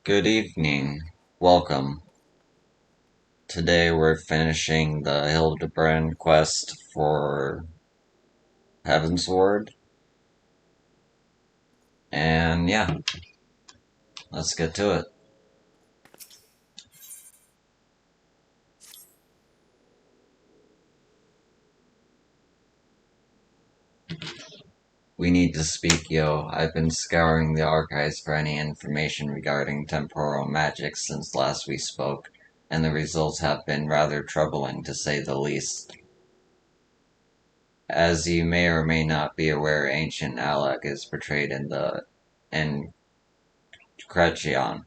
Good evening. Welcome. Today we're finishing the Hildibrand quest for Heaven's Ward. And yeah, let's get to it. We need to speak, yo. I've been scouring the archives for any information regarding temporal magic since last we spoke, and the results have been rather troubling to say the least. As you may or may not be aware, ancient Alec is portrayed in Cretion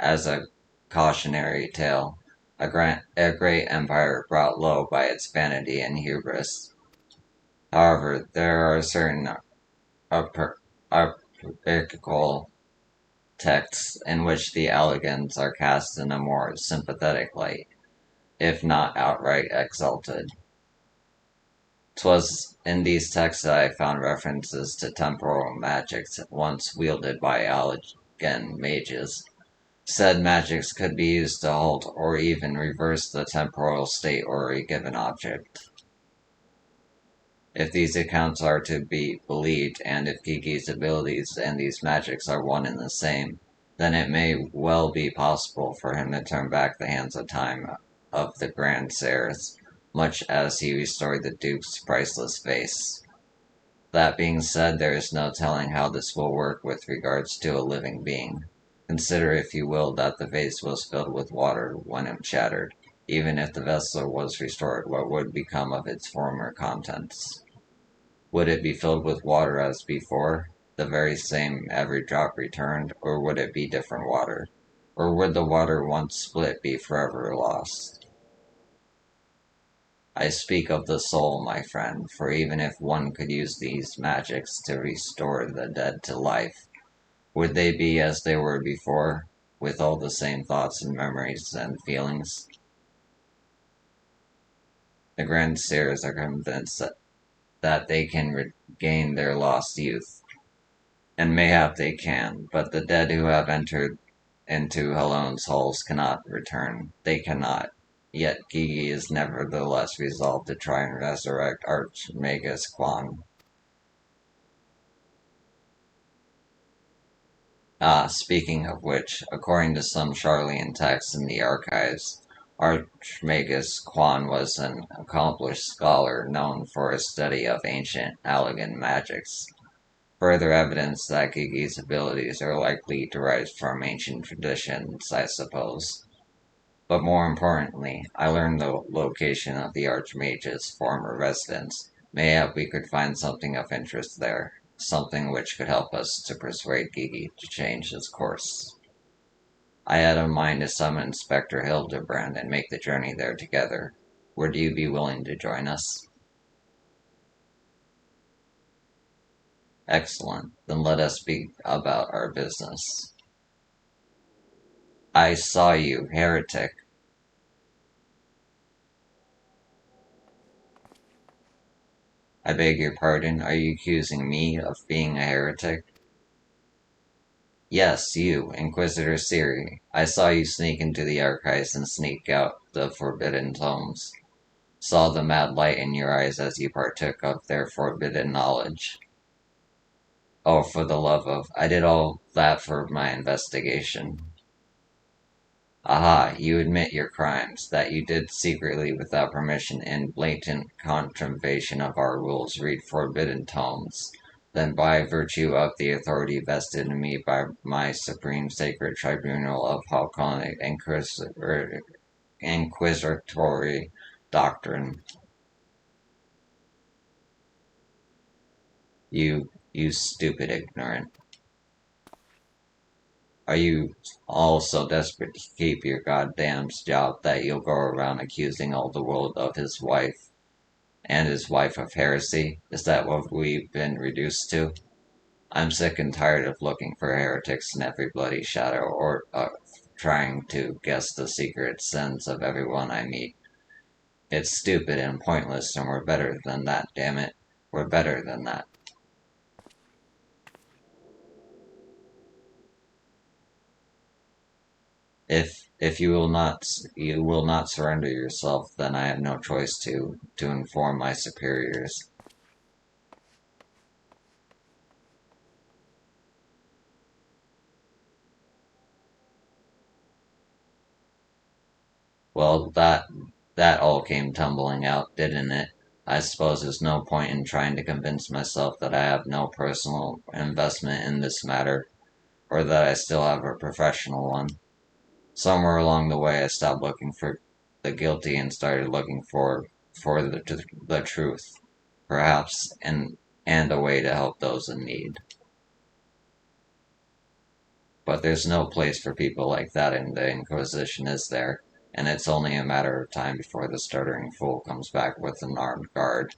as a cautionary tale, a great empire brought low by its vanity and hubris. However, there are certain apocryphal texts in which the Elegants are cast in a more sympathetic light, if not outright exalted. 'Twas in these texts that I found references to temporal magics once wielded by Allegan mages. Said magics could be used to halt or even reverse the temporal state or a given object. If these accounts are to be believed, and if Kiki's abilities and these magics are one and the same, then it may well be possible for him to turn back the hands of time of the Grand Seers, much as he restored the Duke's priceless face. That being said, there is no telling how this will work with regards to a living being. Consider, if you will, that the vase was filled with water when it shattered. Even if the vessel was restored, what would become of its former contents? Would it be filled with water as before, the very same every drop returned, or would it be different water? Or would the water once split be forever lost? I speak of the soul, my friend, for even if one could use these magics to restore the dead to life, would they be as they were before, with all the same thoughts and memories and feelings? The Grand Seers are convinced that they can regain their lost youth, and mayhap they can, but the dead who have entered into Halone's halls cannot return. They cannot. Yet Gigi is nevertheless resolved to try and resurrect Archmagus Quan. Speaking of which, according to some Charlian texts in the archives, Archmagus Quan was an accomplished scholar known for his study of ancient Allegan magics. Further evidence that Gigi's abilities are likely derived from ancient traditions, I suppose. But more importantly, I learned the location of the Archmage's former residence. Mayhap we could find something of interest there, something which could help us to persuade Gigi to change his course. I had in mind to summon Inspector Hildibrand and make the journey there together. Would you be willing to join us? Excellent. Then let us be about our business. I saw you, heretic. I beg your pardon, are you accusing me of being a heretic? Yes, you, Inquisitor Siri. I saw you sneak into the archives and sneak out the forbidden tomes. Saw the mad light in your eyes as you partook of their forbidden knowledge. Oh, for the love of... I did all that for my investigation. Aha, you admit your crimes, that you did secretly without permission in blatant contravention of our rules read forbidden tomes. Then by virtue of the authority vested in me by my supreme sacred tribunal of Halconic inquisitory doctrine, you stupid ignorant. Are you all so desperate to keep your goddamn job that you'll go around accusing all the world of his wife and his wife of heresy? Is that what we've been reduced to? I'm sick and tired of looking for heretics in every bloody shadow or trying to guess the secret sins of everyone I meet. It's stupid and pointless, and we're better than that, damn it. We're better than that. If you will not surrender yourself, then I have no choice to inform my superiors. Well, that all came tumbling out, didn't it? I suppose there's no point in trying to convince myself that I have no personal investment in this matter, or that I still have a professional one. Somewhere along the way, I stopped looking for the guilty and started looking for the truth, perhaps, and a way to help those in need. But there's no place for people like that in the Inquisition, is there? And it's only a matter of time before the stuttering fool comes back with an armed guard.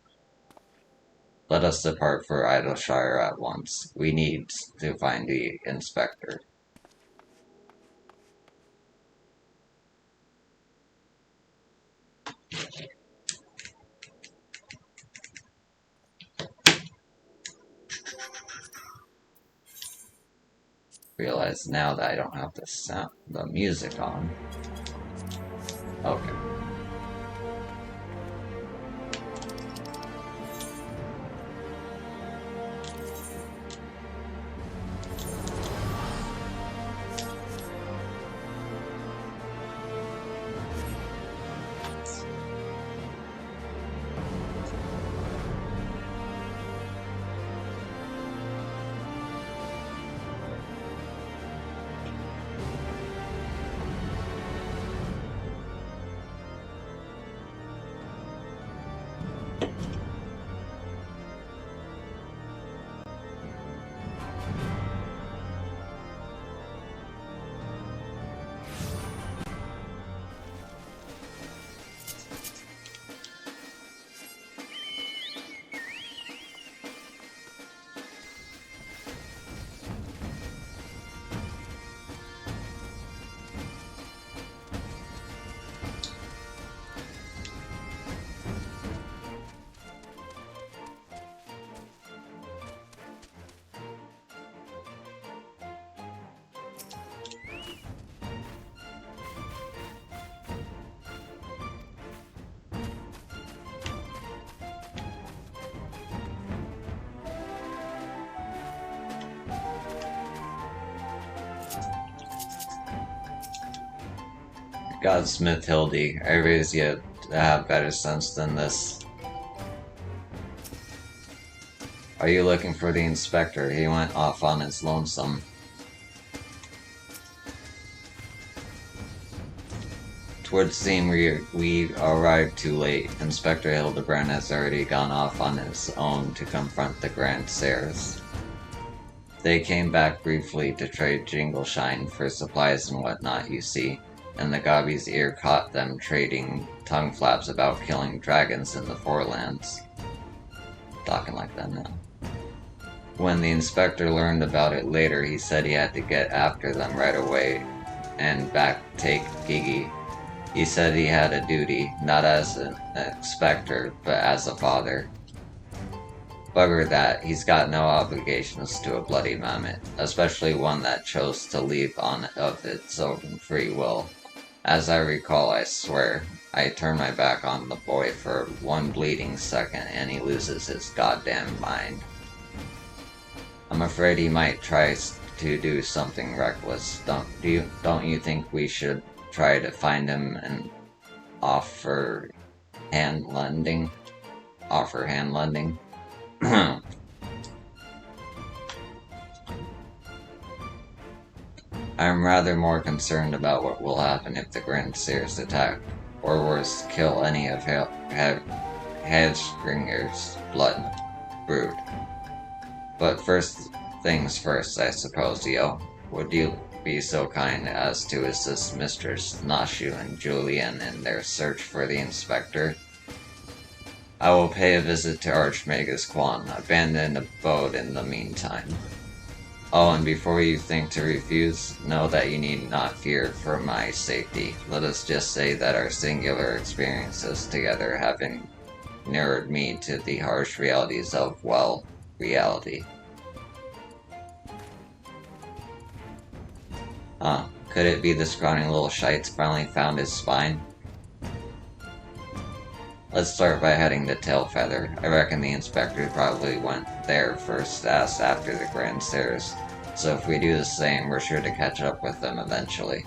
Let us depart for Idleshire at once. We need to find the inspector. Realize now that I don't have the music on. Okay. Godsmith Hildy, I raise you to have better sense than this. Are you looking for the inspector? He went off on his lonesome. Twould seem we arrived too late. Inspector Hildibrand has already gone off on his own to confront the Grand Seers. They came back briefly to trade Jingleshine for supplies and whatnot, you see, and the Gobby's ear caught them trading tongue flaps about killing dragons in the Forelands. Talking like that now. When the inspector learned about it later, he said he had to get after them right away and take Gigi. He said he had a duty, not as an inspector, but as a father. Bugger that, he's got no obligations to a bloody mammoth, especially one that chose to leave on of its own free will. As I recall, I swear, I turn my back on the boy for one bleeding second and he loses his goddamn mind. I'm afraid he might try to do something reckless. Don't you think we should try to find him and offer hand lending? I'm rather more concerned about what will happen if the Grand Seers attack, or worse, kill any of Hedgeringer's blood brood. But first things first, I suppose, yo. Would you be so kind as to assist Mistress Nashu and Julian in their search for the inspector? I will pay a visit to Archmagus Quan, abandon abode in the meantime. Oh, and before you think to refuse, know that you need not fear for my safety. Let us just say that our singular experiences together have inured me to the harsh realities of, well, reality. Could it be the scrawny little shites finally found his spine? Let's start by heading to Tailfeather. I reckon the inspector probably went there first, asked after the Grand Stairs. So if we do the same, we're sure to catch up with them eventually.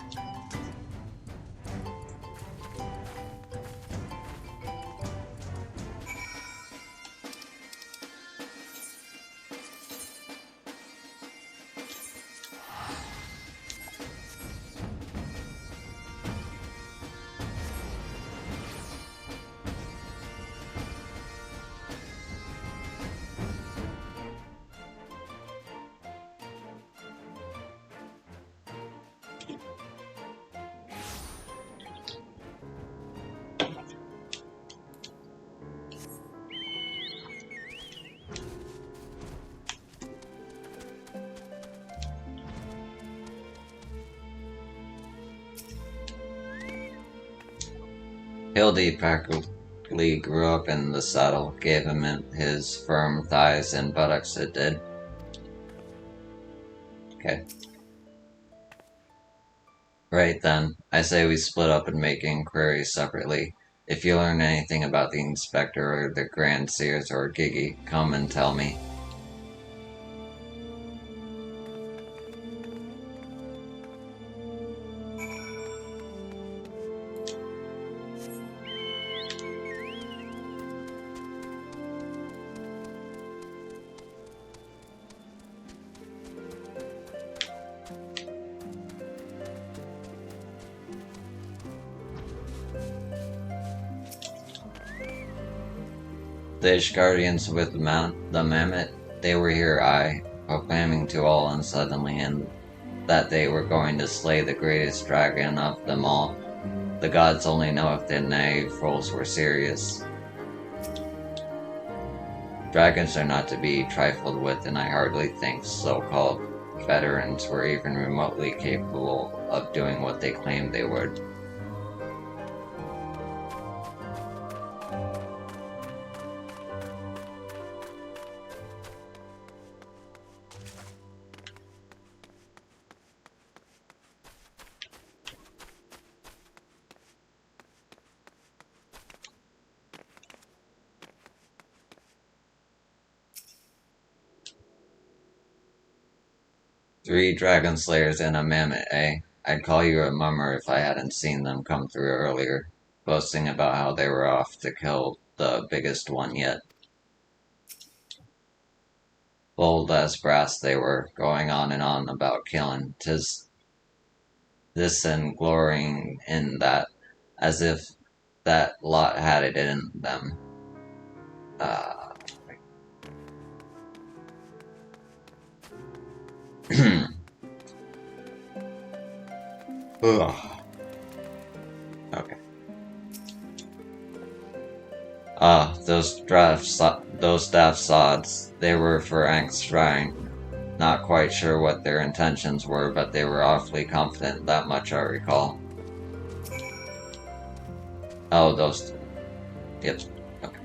Hildy practically grew up in the saddle, gave him his firm thighs and buttocks, it did. Okay. Right then, I say we split up and make inquiries separately. If you learn anything about the inspector or the Grand Seers or Gigi, come and tell me. The Ishgardians with the mammoth, they were here, proclaiming to all unsuddenly that they were going to slay the greatest dragon of them all. The gods only know if the naive fools were serious. Dragons are not to be trifled with, and I hardly think so-called veterans were even remotely capable of doing what they claimed they would. Three dragon slayers and a mammoth, eh? I'd call you a mummer if I hadn't seen them come through earlier, boasting about how they were off to kill the biggest one yet. Bold as brass they were, going on and on about killing. 'Tis this and glorying in that, as if that lot had it in them. Ugh. Okay. Those daft sods. They were for Ank's shrine. Not quite sure what their intentions were, but they were awfully confident, that much I recall. Oh, those... Yep. Okay.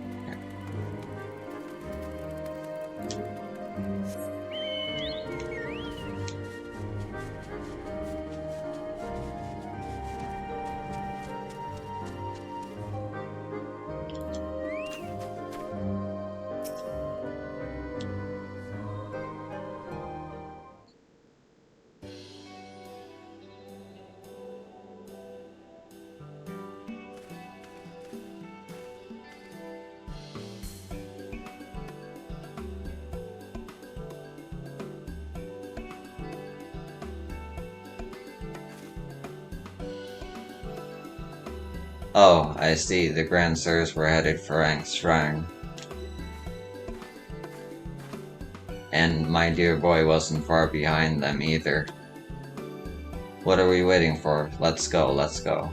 Oh, I see. The Grand Sirs were headed for Ank's shrine. And my dear boy wasn't far behind them either. What are we waiting for? Let's go, let's go.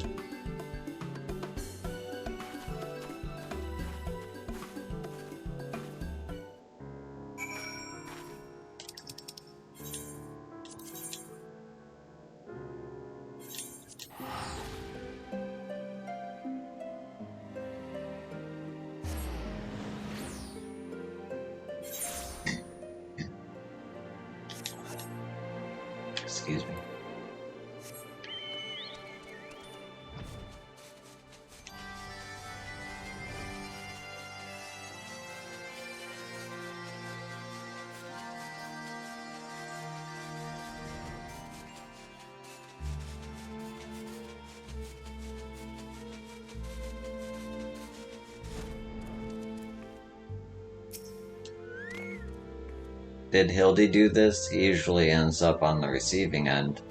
Excuse me. Did Hildy do this? He usually ends up on the receiving end.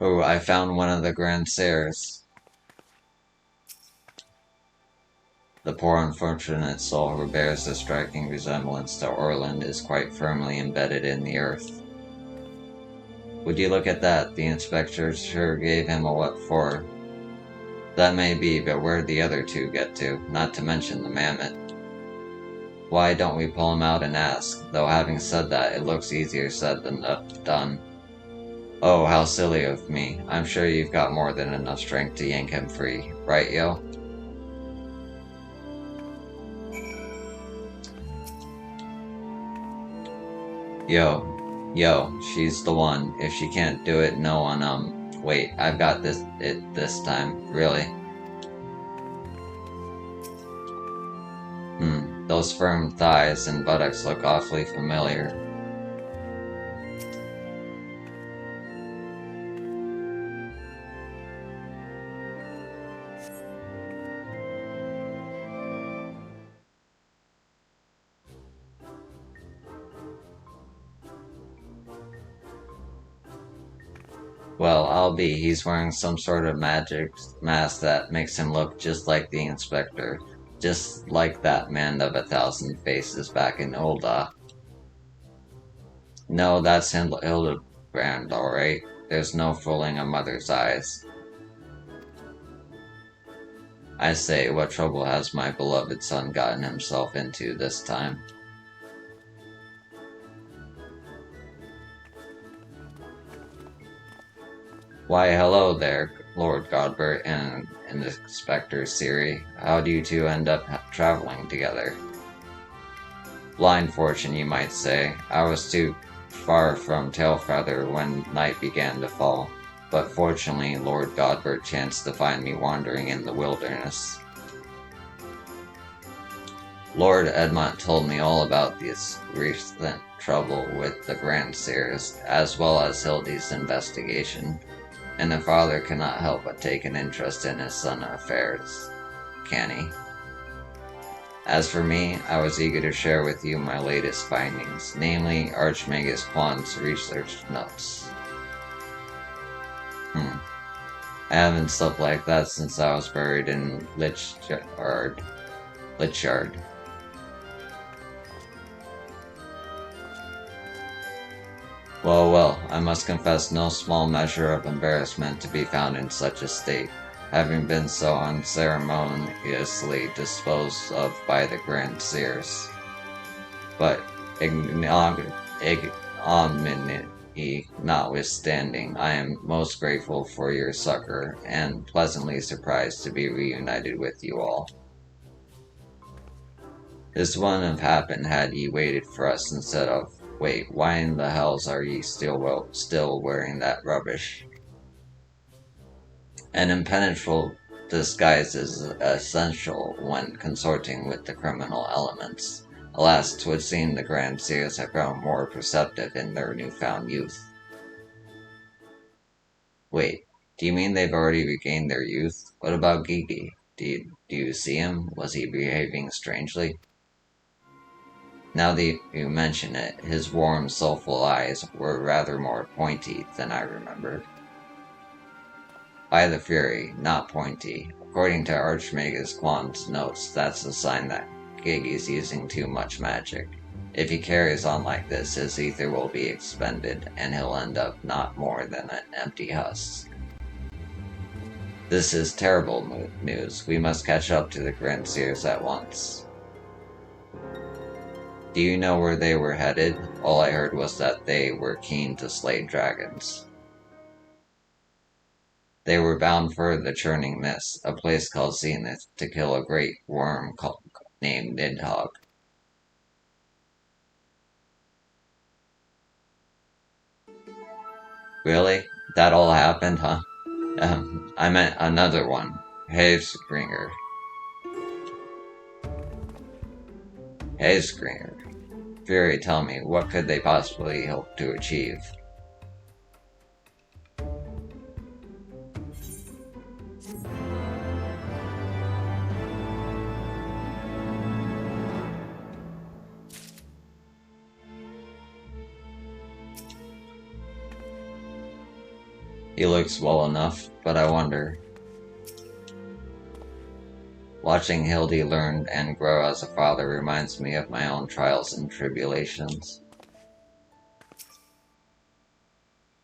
Oh, I found one of the Grandsires. The poor unfortunate soul who bears a striking resemblance to Orland is quite firmly embedded in the earth. Would you look at that? The inspector sure gave him a what for. That may be, but where'd the other two get to? Not to mention the mammoth. Why don't we pull him out and ask? Though having said that, it looks easier said than done. Oh, how silly of me. I'm sure you've got more than enough strength to yank him free. Right, yo? Yo, she's the one. If she can't do it, no one, wait, I've got this time. Really? Those firm thighs and buttocks look awfully familiar. Well, I'll be. He's wearing some sort of magic mask that makes him look just like the inspector. Just like that man of 1,000 faces back in Olda. No, that's Hildibrand, alright. There's no fooling a mother's eyes. I say, what trouble has my beloved son gotten himself into this time? Why, hello there, Lord Godbert and Inspector Siri. How do you two end up traveling together? Blind fortune, you might say. I was too far from Tailfeather when night began to fall, but fortunately Lord Godbert chanced to find me wandering in the wilderness. Lord Edmont told me all about this recent trouble with the Grandsires, as well as Hildy's investigation, and the father cannot help but take an interest in his son's affairs, can he? As for me, I was eager to share with you my latest findings, namely Archmagus Quan's research notes. I haven't slept like that since I was buried in Lichyard. Well, I must confess no small measure of embarrassment to be found in such a state, having been so unceremoniously disposed of by the Grandsires. But ignominy notwithstanding, I am most grateful for your succor, and pleasantly surprised to be reunited with you all. This wouldn't have happened had ye waited for us instead of— Wait, why in the hells are ye still wearing that rubbish? An impenetrable disguise is essential when consorting with the criminal elements. Alas, 'twould seem the Grandsires have grown more perceptive in their newfound youth. Wait, do you mean they've already regained their youth? What about Gigi? Do you see him? Was he behaving strangely? Now that you mention it, his warm, soulful eyes were rather more pointy than I remembered. By the Fury, not pointy. According to Archmagus Quan's notes, that's a sign that Gigi's using too much magic. If he carries on like this, his ether will be expended, and he'll end up not more than an empty husk. This is terrible news. We must catch up to the Grandsires at once. Do you know where they were headed? All I heard was that they were keen to slay dragons. They were bound for the Churning Mist, a place called Zenith, to kill a great worm named Nidhogg. Really? That all happened, huh? I meant another one. Havesbringer. Havesbringer. Fury, tell me, what could they possibly hope to achieve? He looks well enough, but I wonder. Watching Hildy learn and grow as a father reminds me of my own trials and tribulations.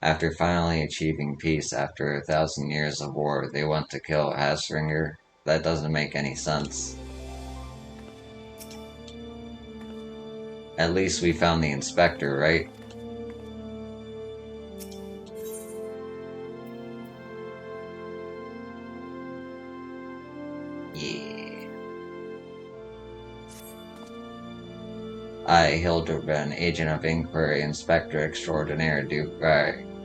After finally achieving peace after 1,000 years of war, they want to kill Hasringer? That doesn't make any sense. At least we found the inspector, right? Yeah. I, Hildibrand, Agent of Inquiry, Inspector Extraordinaire, do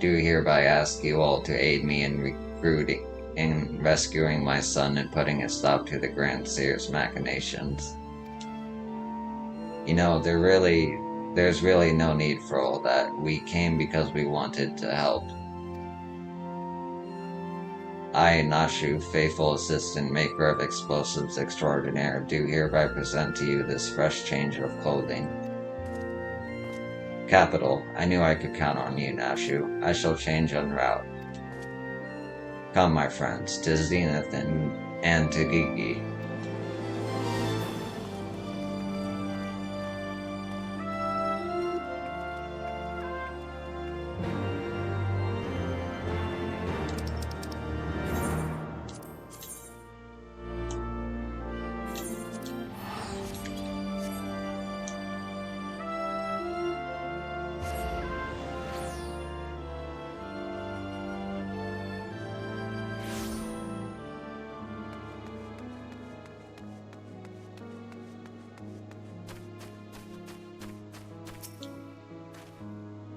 hereby ask you all to aid me in rescuing my son and putting a stop to the Grand Seer's machinations. You know, there's really no need for all that. We came because we wanted to help. I, Nashu, faithful assistant, maker of explosives extraordinaire, do hereby present to you this fresh change of clothing. Capital. I knew I could count on you, Nashu. I shall change en route. Come, my friends, to Zenith and to Gigi.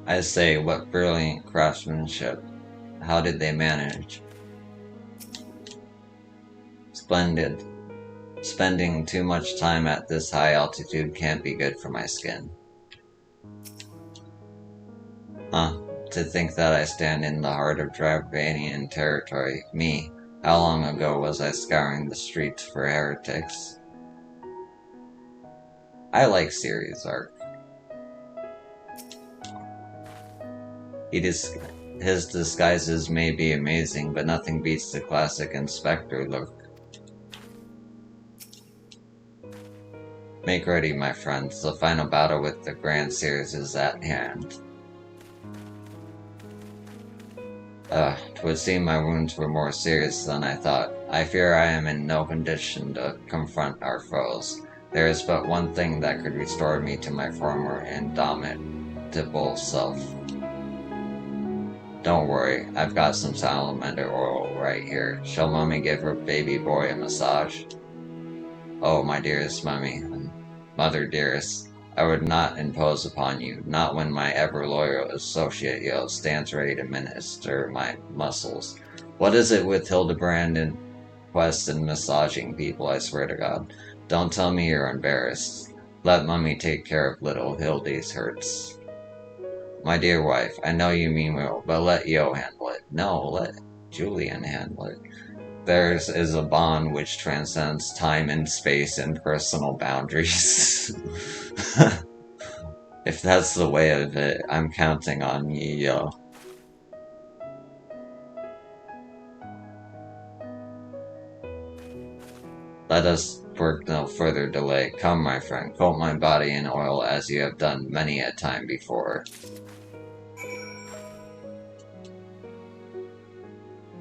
I say, what brilliant craftsmanship. How did they manage? Splendid. Spending too much time at this high altitude can't be good for my skin. Huh. To think that I stand in the heart of Dravanian territory. Me. How long ago was I scouring the streets for heretics? I like series arc. His disguises may be amazing, but nothing beats the classic Inspector look. Make ready, my friends. The final battle with the Grand Seers is at hand. 'Twould seem my wounds were more serious than I thought. I fear I am in no condition to confront our foes. There is but one thing that could restore me to my former indomitable self. Don't worry, I've got some salamander oil right here. Shall Mummy give her baby boy a massage? Oh, my dearest Mother dearest, I would not impose upon you, not when my ever-loyal associate Yo stands ready to minister my muscles. What is it with Hildibrand and Quest and massaging people, I swear to God? Don't tell me you're embarrassed. Let Mummy take care of little Hildy's hurts. My dear wife, I know you mean well, but let Yo handle it. No, let Julian handle it. Theirs is a bond which transcends time and space and personal boundaries. If that's the way of it, I'm counting on you, Yo. Let us work no further delay. Come, my friend, coat my body in oil as you have done many a time before.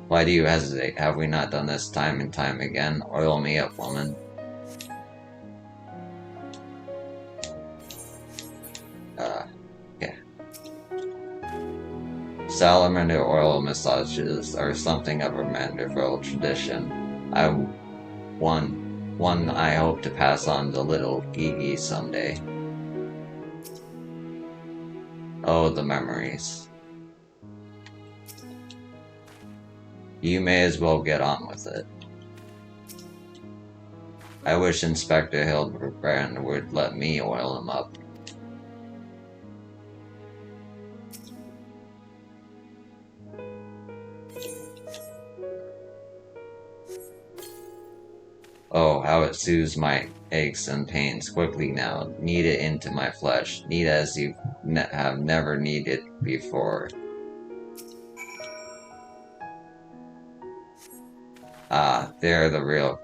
Why do you hesitate? Have we not done this time and time again? Oil me up, woman. Okay. Salamander oil massages are something of a Manderville tradition. One I hope to pass on to little Gigi someday. Oh, the memories. You may as well get on with it. I wish Inspector Hildibrand would let me oil him up. Oh, how it soothes my aches and pains. Quickly now, knead it into my flesh. Knead as you have never kneaded before. Ah, they're the real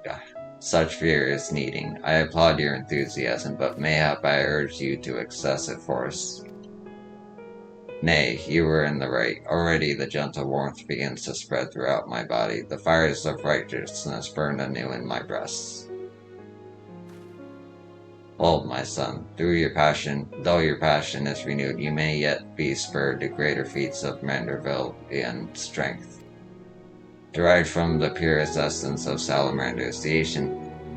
such fear is needing. I applaud your enthusiasm, but mayhap I urge you to excessive force. Nay, you were in the right. Already the gentle warmth begins to spread throughout my body. The fires of righteousness burn anew in my breasts. Hold, my son, though your passion is renewed, you may yet be spurred to greater feats of manderville and strength. Derived from the purest essence of salamanders, the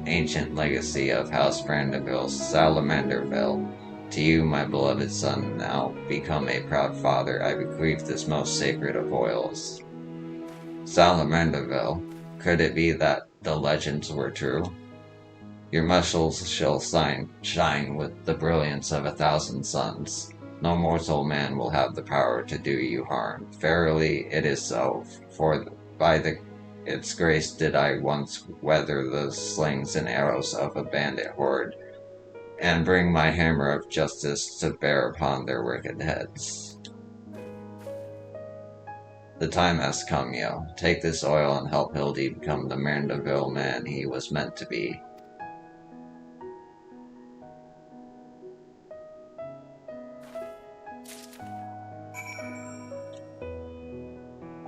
ancient legacy of House Brandeville's Salamanderville. To you, my beloved son, now become a proud father, I bequeath this most sacred of oils. Salamanderville, could it be that the legends were true? Your muscles shall shine with the brilliance of 1,000 suns. No mortal man will have the power to do you harm. Verily, it is so, for by its grace did I once weather the slings and arrows of a bandit horde, and bring my hammer of justice to bear upon their wicked heads. The time has come, yo. Take this oil and help Hildy become the Mandeville man he was meant to be.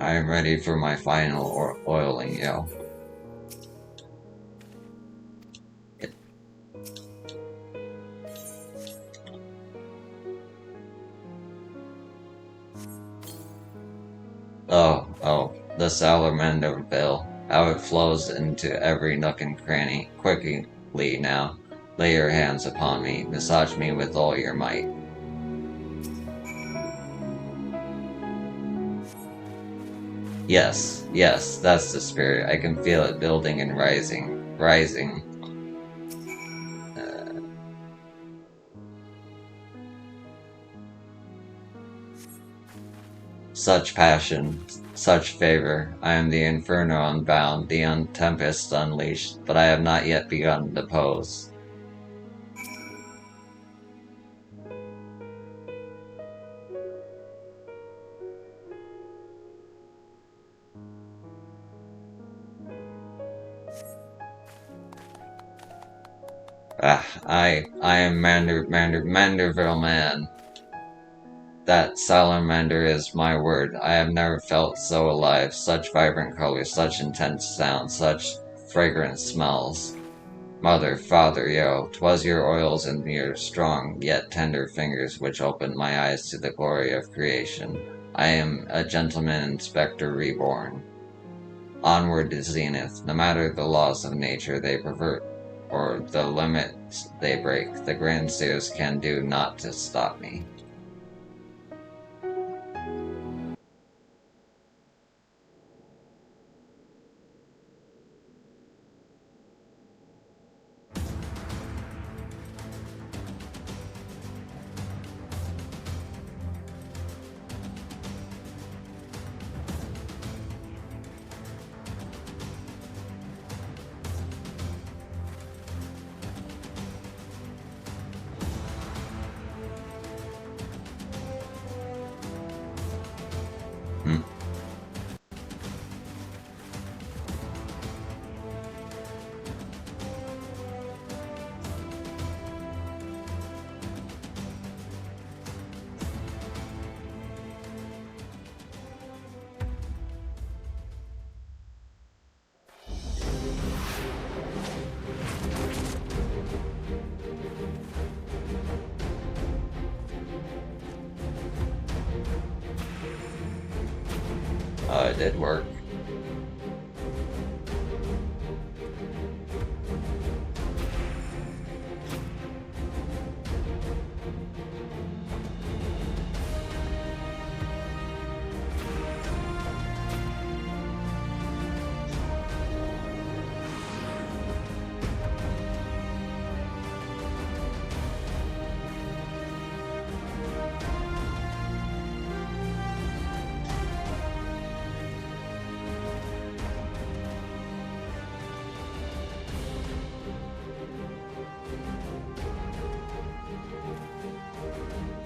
I am ready for my final oiling, yo. Oh, the salamander bill. How it flows into every nook and cranny. Quickly now, lay your hands upon me. Massage me with all your might. Yes, that's the spirit. I can feel it building and rising. Such passion, such favor. I am the inferno unbound, the tempest unleashed, but I have not yet begun to pose. I am Manderville man. That salamander is my word. I have never felt so alive. Such vibrant colors, such intense sounds, such fragrant smells. Mother, father, yo, 'twas your oils and your strong yet tender fingers which opened my eyes to the glory of creation. I am a gentleman inspector reborn. Onward to zenith, no matter the laws of nature they pervert, or the limits they break, the grandsires can do naught to stop me. Hmm? It did work.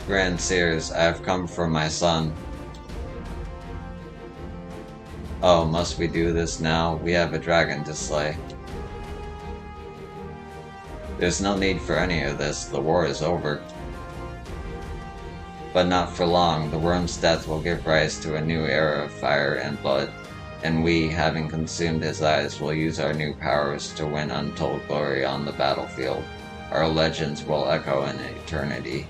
Grand Seers, I have come for my son. Oh, must we do this now? We have a dragon to slay. There's no need for any of this, the war is over. But not for long, the worm's death will give rise to a new era of fire and blood, and we, having consumed his eyes, will use our new powers to win untold glory on the battlefield. Our legends will echo in eternity.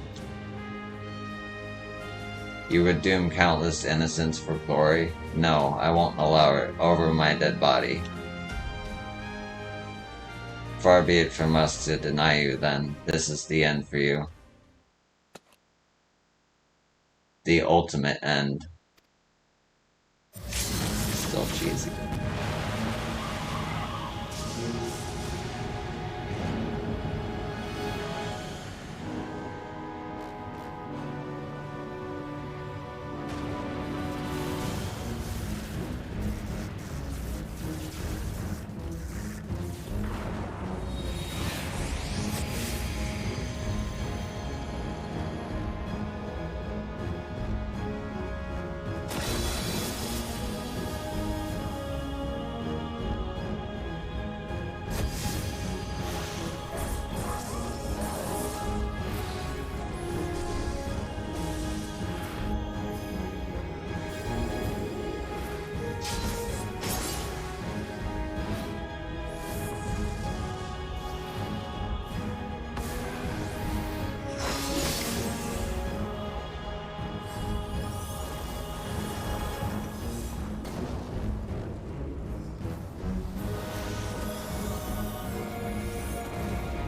You would doom countless innocents for glory? No, I won't allow it over my dead body. Far be it from us to deny you, then. This is the end for you. The ultimate end. Still cheesy.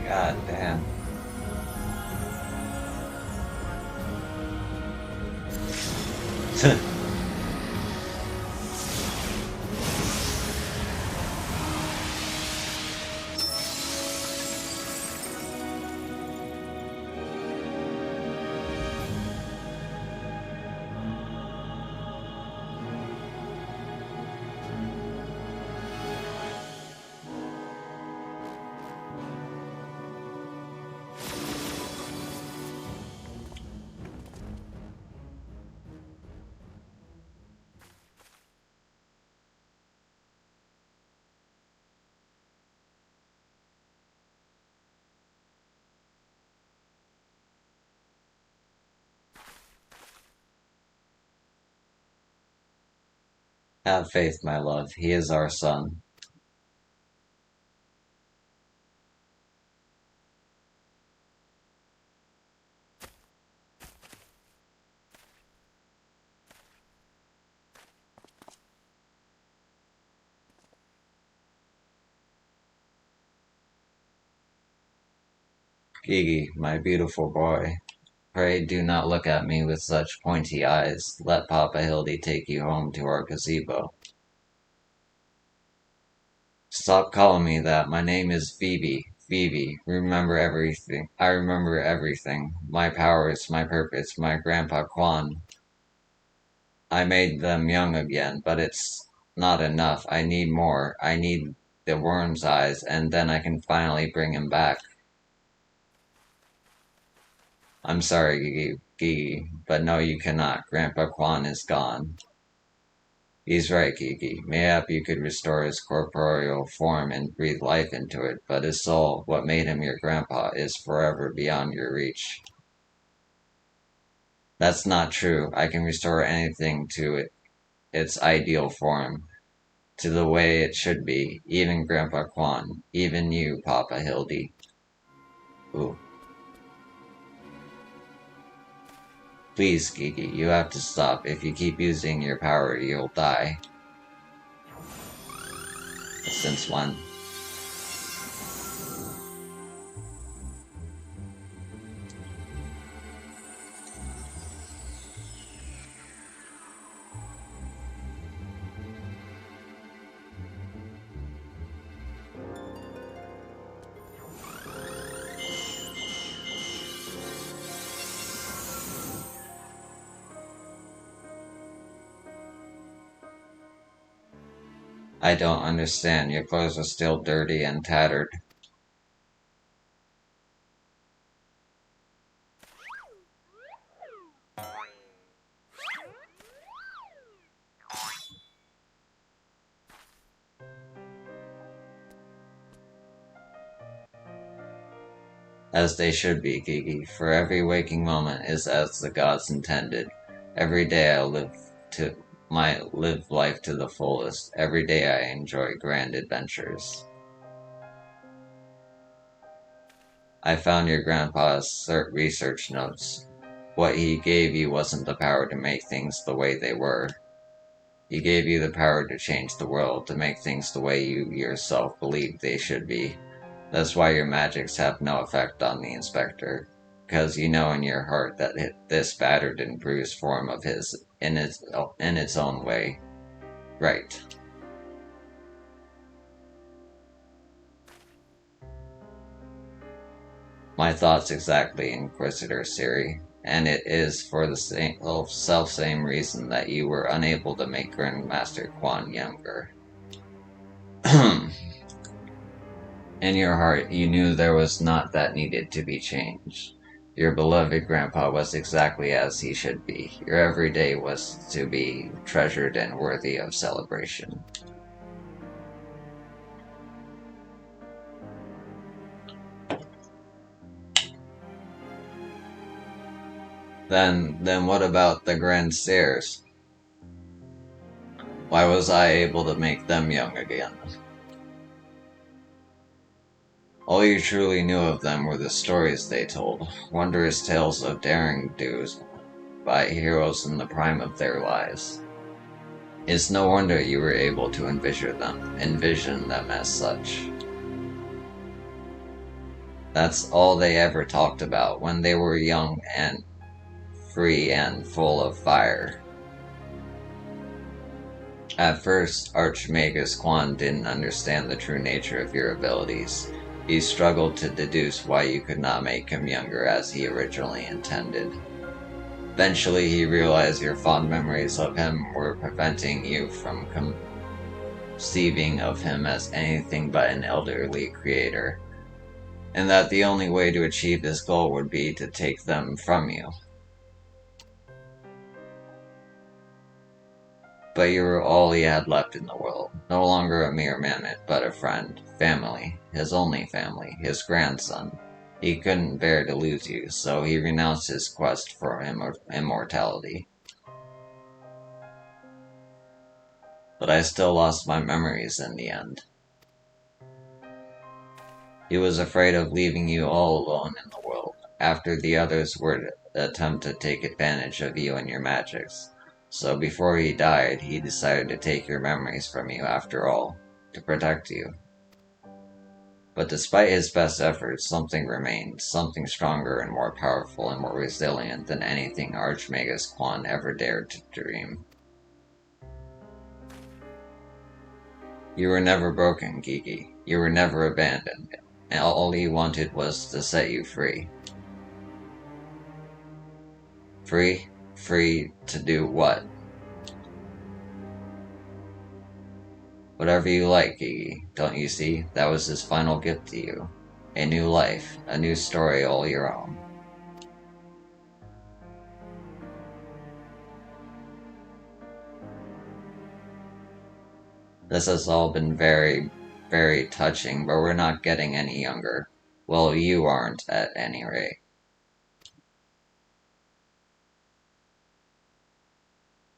God damn. Have faith, my love. He is our son. Gigi, my beautiful boy. Pray do not look at me with such pointy eyes. Let Papa Hildy take you home to our gazebo. Stop calling me that. My name is Phoebe. Phoebe. Remember everything. I remember everything. My powers, my purpose, my Grandpa Quan. I made them young again, but it's not enough. I need more. I need the worm's eyes, and then I can finally bring him back. I'm sorry, Gigi, but no, you cannot. Grandpa Quan is gone. He's right, Gigi. Mayhap you could restore his corporeal form and breathe life into it, but his soul, what made him your grandpa, is forever beyond your reach. That's not true. I can restore anything to its ideal form, to the way it should be, even Grandpa Quan, even you, Papa Hildy. Ooh. Please, Gigi, you have to stop. If you keep using your power, you'll die. Since when? I don't understand. Your clothes are still dirty and tattered. As they should be, Gigi, for every waking moment is as the gods intended. Every day I live life to the fullest. Every day I enjoy grand adventures. I found your grandpa's research notes. What he gave you wasn't the power to make things the way they were. He gave you the power to change the world, to make things the way you yourself believed they should be. That's why your magics have no effect on the inspector, because you know in your heart that this battered and bruised form of his, in its own way, right. My thoughts exactly, Inquisitor Siri, and it is for the self-same reason that you were unable to make Grandmaster Quan younger. In your heart, you knew there was not that needed to be changed. Your beloved grandpa was exactly as he should be. Your every day was to be treasured and worthy of celebration. Then what about the grand stairs? Why was I able to make them young again? All you truly knew of them were the stories they told, wondrous tales of daring do's by heroes in the prime of their lives. It's no wonder you were able to envision them as such. That's all they ever talked about when they were young and free and full of fire. At first, Archmagus Quan didn't understand the true nature of your abilities. He struggled to deduce why you could not make him younger as he originally intended. Eventually, he realized your fond memories of him were preventing you from conceiving of him as anything but an elderly creator, and that the only way to achieve this goal would be to take them from you. But you were all he had left in the world, no longer a mere mammoth, but a friend, family, his only family, his grandson. He couldn't bear to lose you, so he renounced his quest for immortality. But I still lost my memories in the end. He was afraid of leaving you all alone in the world, after the others were to attempt to take advantage of you and your magics. So before he died, he decided to take your memories from you after all, to protect you. But despite his best efforts, something remained, something stronger and more powerful and more resilient than anything Archmagus Quan ever dared to dream. You were never broken, Gigi. You were never abandoned. And all he wanted was to set you free. Free? Free to do what? Whatever you like, Gigi. Don't you see? That was his final gift to you. A new life, a new story all your own. This has all been very, very touching, but we're not getting any younger. Well, you aren't, at any rate.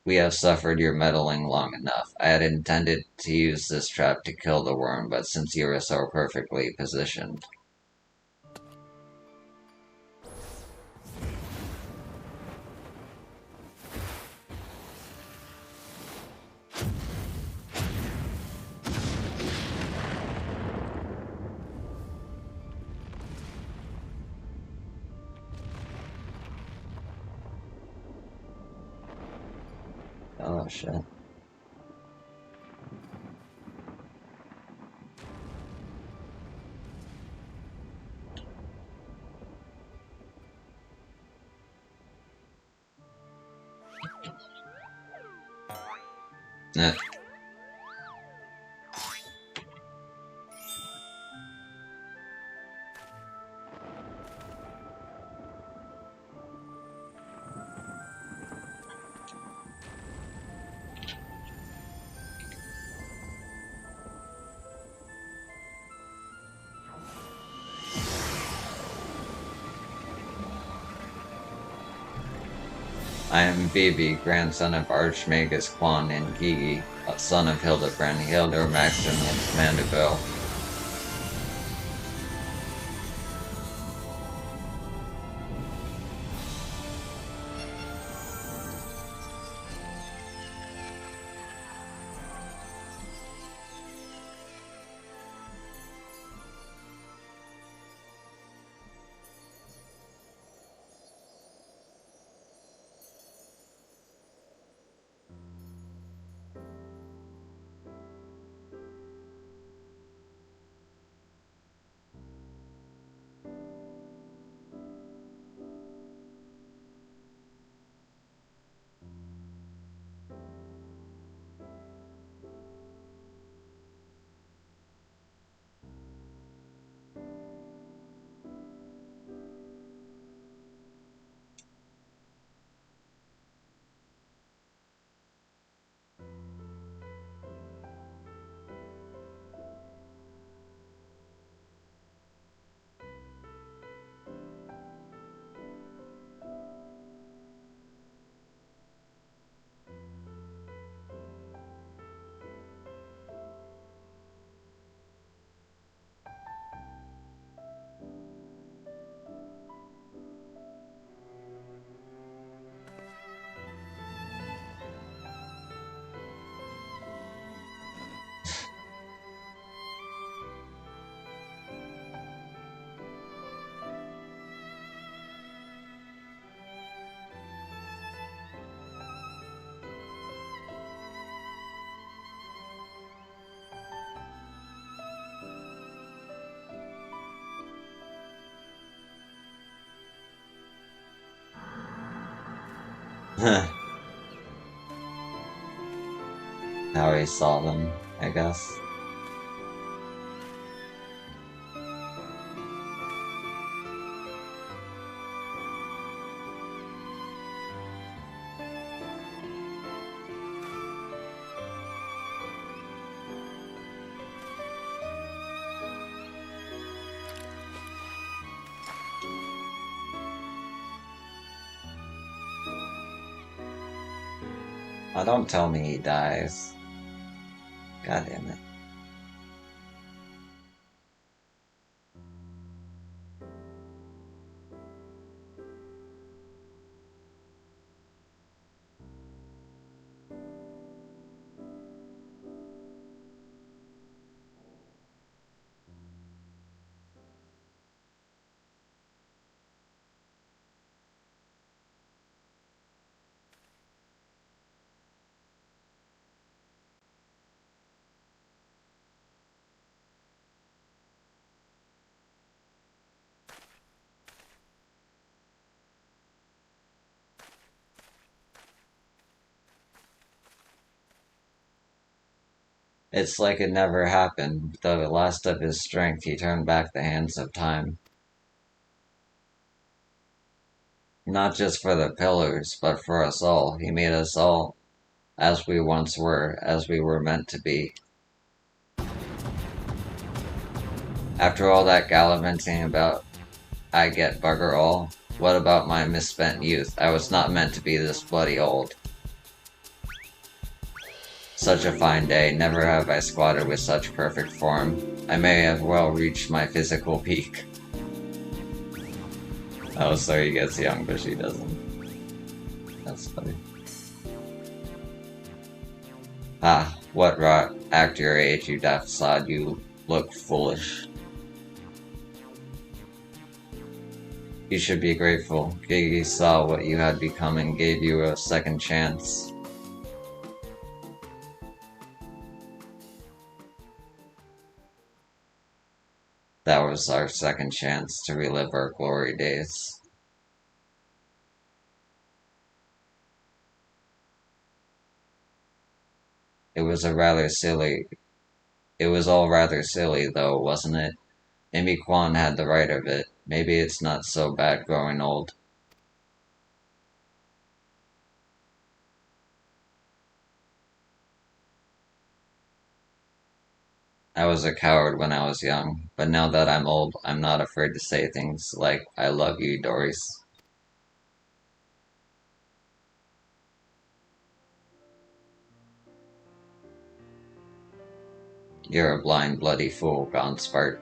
We have suffered your meddling long enough. I had intended to use this trap to kill the worm, but since you were so perfectly positioned. Oh shit. Eh. I am Vivi, grandson of Archmagus Quan and Gigi, son of Hildibrand, Hildur Maximus Mandeville. How he saw them, I guess. Oh, don't tell me he dies. God damn it. It's like it never happened. The last of his strength, he turned back the hands of time. Not just for the pillars, but for us all. He made us all as we once were, as we were meant to be. After all that gallivanting about I get bugger all, what about my misspent youth? I was not meant to be this bloody old. Such a fine day, never have I squatted with such perfect form. I may have well reached my physical peak. Oh, so he gets young, but she doesn't. That's funny. Ah, what rot. Act your age, you daft sod, you look foolish. You should be grateful. Gigi saw what you had become and gave you a second chance. That was our second chance to relive our glory days. It was all rather silly, though, wasn't it? Maybe Quan had the right of it. Maybe it's not so bad growing old. I was a coward when I was young, but now that I'm old, I'm not afraid to say things like, I love you, Doris. You're a blind, bloody fool, Gonspart.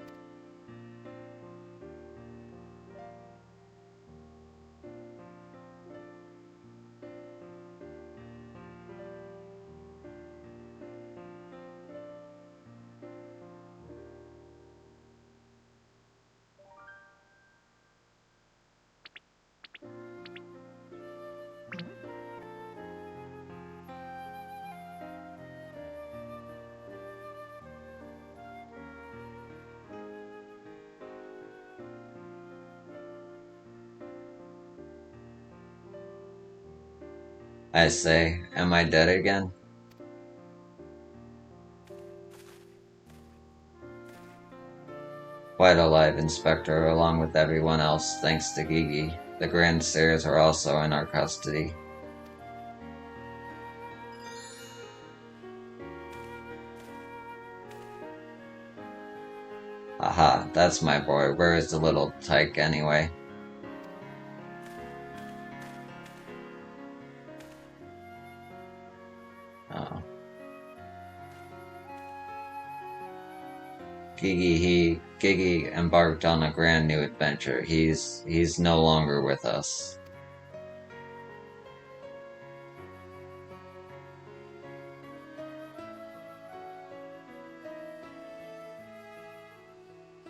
I say, am I dead again? Quite alive, Inspector, along with everyone else, thanks to Gigi. The Grand Stairs are also in our custody. Aha, that's my boy. Where is the little tyke anyway? Oh. Gigi embarked on a grand new adventure. He's no longer with us.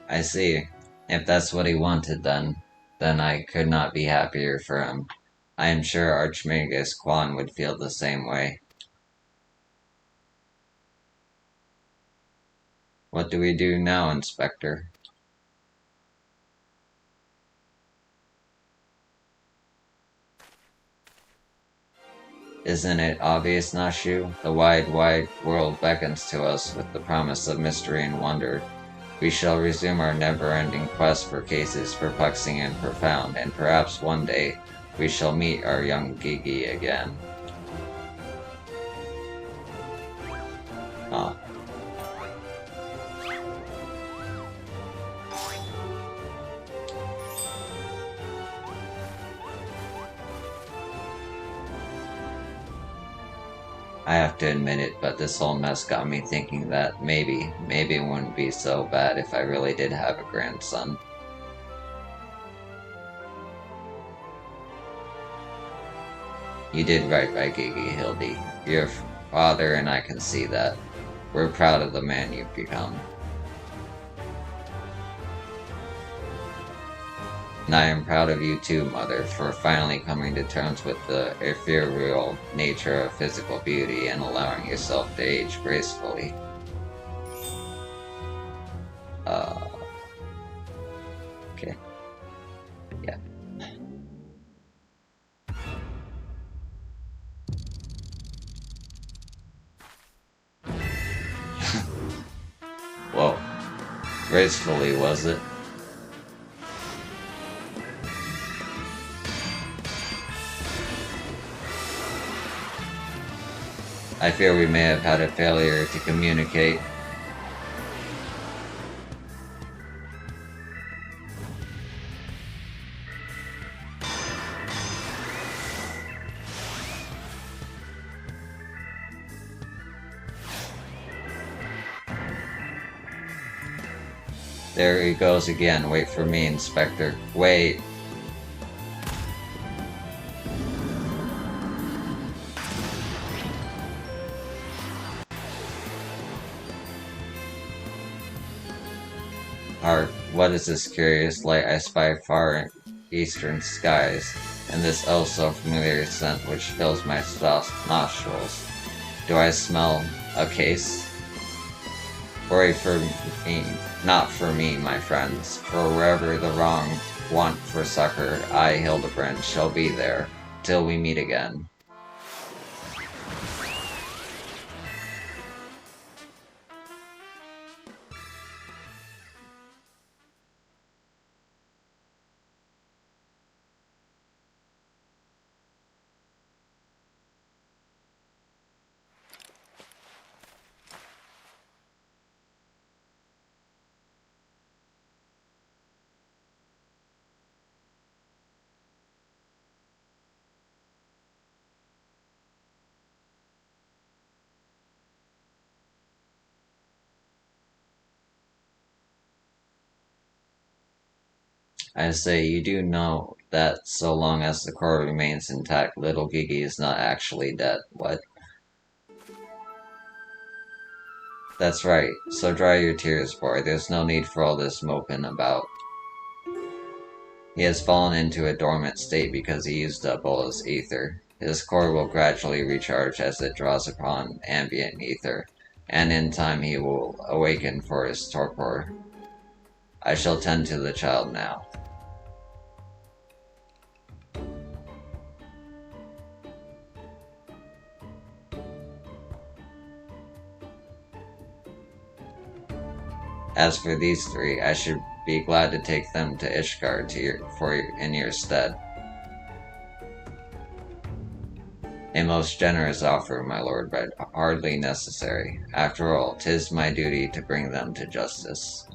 I see. If that's what he wanted then I could not be happier for him. I am sure Archmagus Quan would feel the same way. What do we do now, Inspector? Isn't it obvious, Nashu? The wide world beckons to us with the promise of mystery and wonder. We shall resume our never-ending quest for cases perplexing and profound, and perhaps one day we shall meet our young Gigi again. Ah. I have to admit it, but this whole mess got me thinking that maybe it wouldn't be so bad if I really did have a grandson. You did right by Gigi, Hildy. Your father and I can see that. We're proud of the man you've become. And I am proud of you too, Mother, for finally coming to terms with the ethereal nature of physical beauty and allowing yourself to age gracefully. Okay. Yeah. Whoa. Gracefully, was it? I fear we may have had a failure to communicate. There he goes again. Wait for me, Inspector. Wait. Hark, what is this curious light I spy far in eastern skies, and this oh so familiar scent which fills my nostrils? Do I smell a case? Hurry for me, not for me, my friends, for wherever the wrong want for succor, I, Hildibrand, shall be there, till we meet again. I say, you do know that so long as the core remains intact, little Gigi is not actually dead. What? That's right, so dry your tears, boy. There's no need for all this moping about. He has fallen into a dormant state because he used up all his ether. His core will gradually recharge as it draws upon ambient ether, and in time he will awaken for his torpor. I shall tend to the child now. As for these three, I should be glad to take them to Ishgard in your stead. A most generous offer, my lord, but hardly necessary. After all, 'tis my duty to bring them to justice.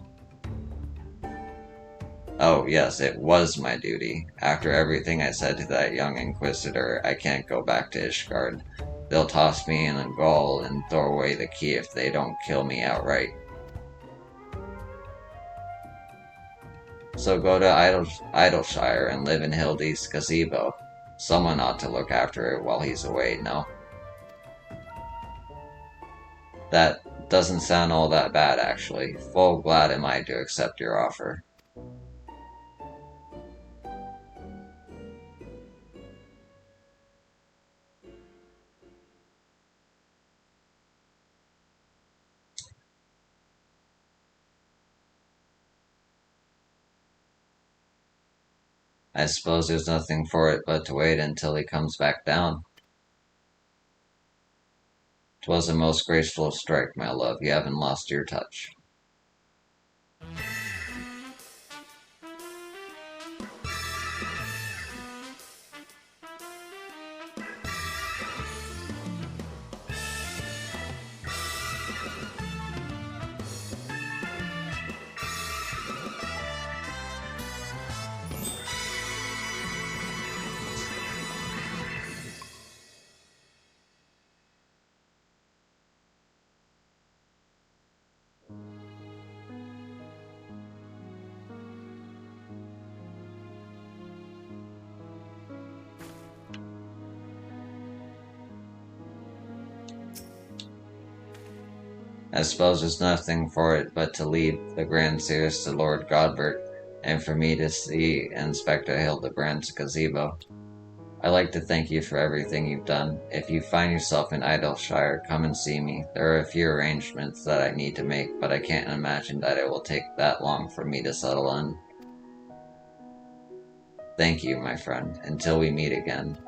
Oh, yes, it was my duty. After everything I said to that young inquisitor, I can't go back to Ishgard. They'll toss me in a gaol and throw away the key if they don't kill me outright. So go to Idleshire and live in Hildy's gazebo. Someone ought to look after it while he's away, no? That doesn't sound all that bad, actually. Full glad am I to accept your offer. I suppose there's nothing for it but to wait until he comes back down. 'Twas a most graceful strike, my love. You haven't lost your touch. I suppose there's nothing for it but to lead the Grand Seers to Lord Godbert, and for me to see Inspector Hildibrand's gazebo. I'd like to thank you for everything you've done. If you find yourself in Idleshire, come and see me. There are a few arrangements that I need to make, but I can't imagine that it will take that long for me to settle in. Thank you, my friend. Until we meet again.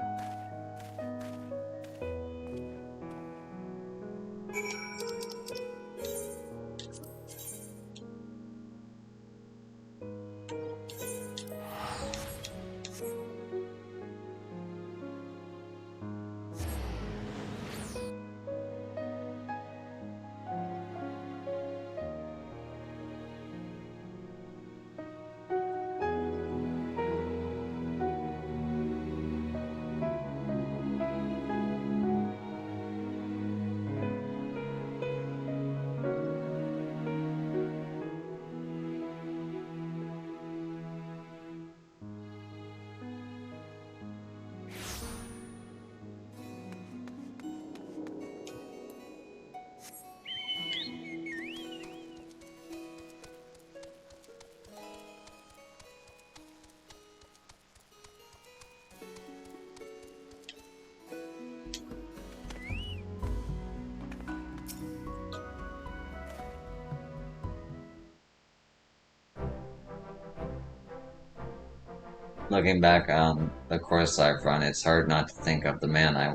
Looking back on the course I've run, it's hard not to think of the man I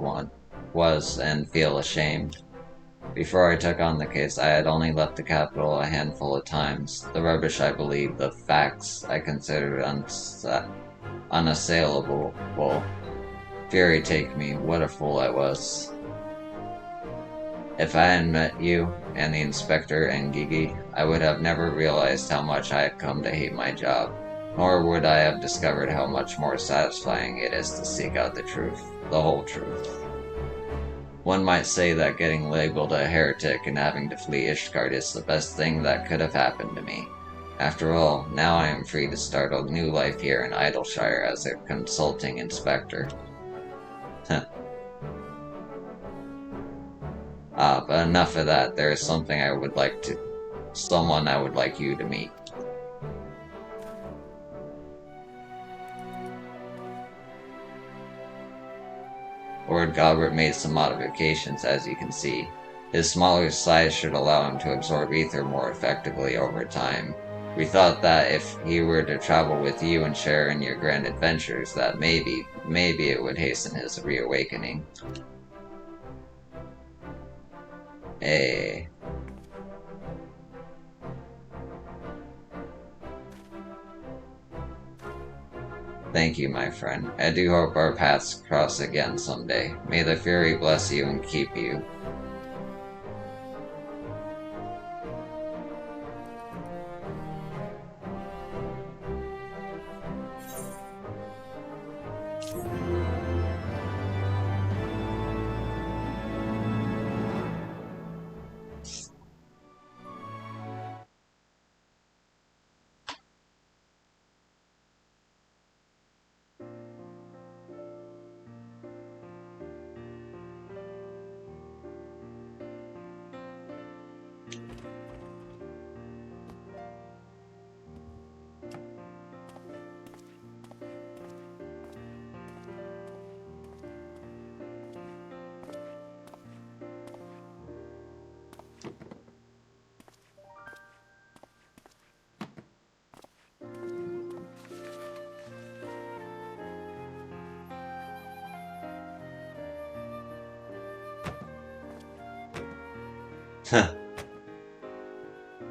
was and feel ashamed. Before I took on the case, I had only left the capital a handful of times. The rubbish I believed, the facts I considered unassailable. Fury take me, what a fool I was. If I hadn't met you and the inspector and Gigi, I would have never realized how much I had come to hate my job. Nor would I have discovered how much more satisfying it is to seek out the truth, the whole truth. One might say that getting labeled a heretic and having to flee Ishgard is the best thing that could have happened to me. After all, now I am free to start a new life here in Idleshire as a consulting inspector. But enough of that. There is someone I would like you to meet. Lord Galbert made some modifications, as you can see. His smaller size should allow him to absorb ether more effectively over time. We thought that if he were to travel with you and share in your grand adventures, that maybe it would hasten his reawakening. Hey. Thank you, my friend. I do hope our paths cross again someday. May the Fury bless you and keep you.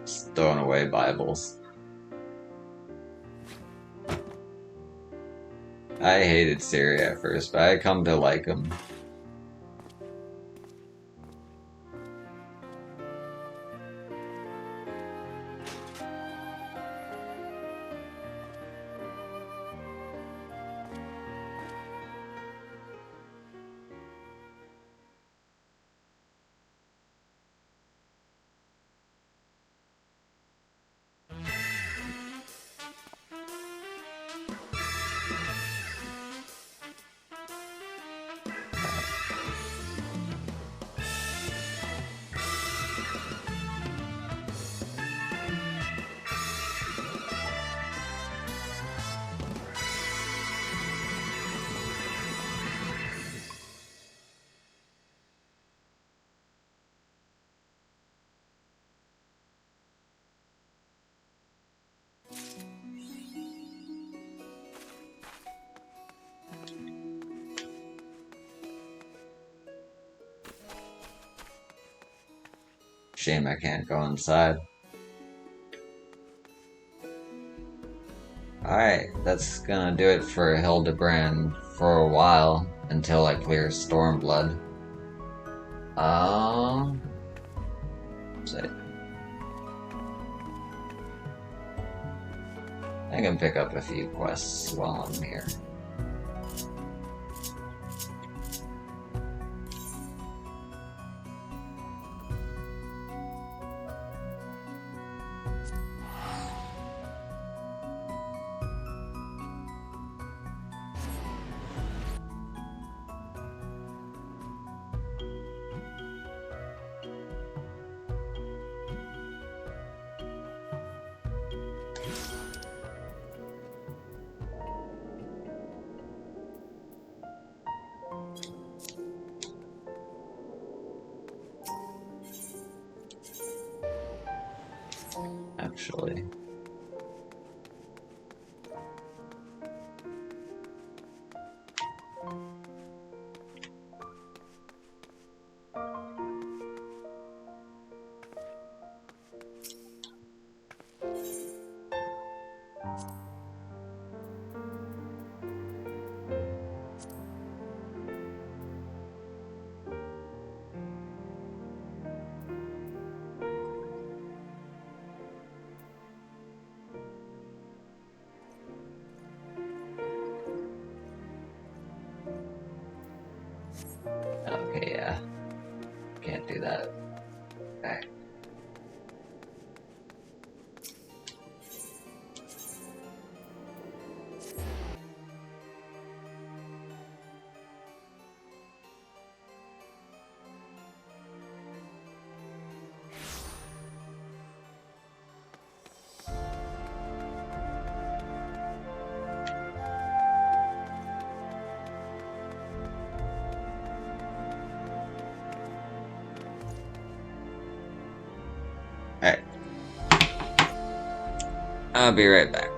Just throwing away Bibles. I hated Siri at first, but I come to like him. Shame I can't go inside. Alright, that's gonna do it for Hildibrand for a while until I clear Stormblood. Say. I can pick up a few quests while I'm here. Actually. Okay, yeah. Can't do that. Okay. I'll be right back.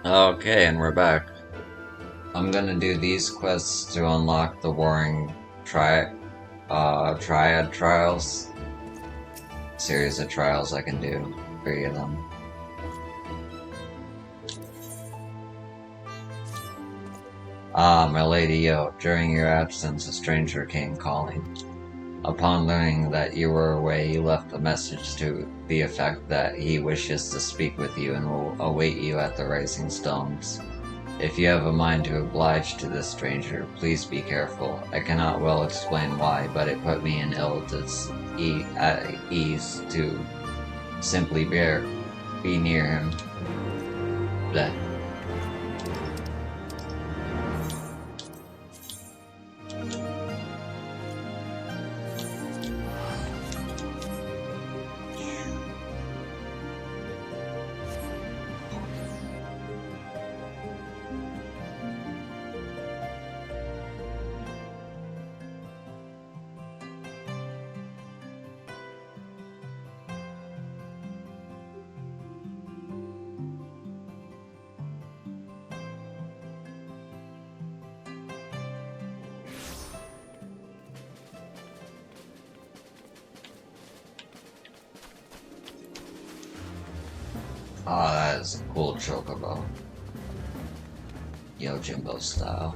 Okay, and we're back. I'm gonna do these quests to unlock the warring triad trials. Series of trials I can do. 3 of them. Ah, my lady Yo, during your absence a stranger came calling. Upon learning that you were away, he left a message to the effect that he wishes to speak with you and will await you at the Rising Stones. If you have a mind to oblige to this stranger, please be careful. I cannot well explain why, but it put me in at ease to simply be near him. Bleh. Ah, that is a cool chocobo. Yojimbo style.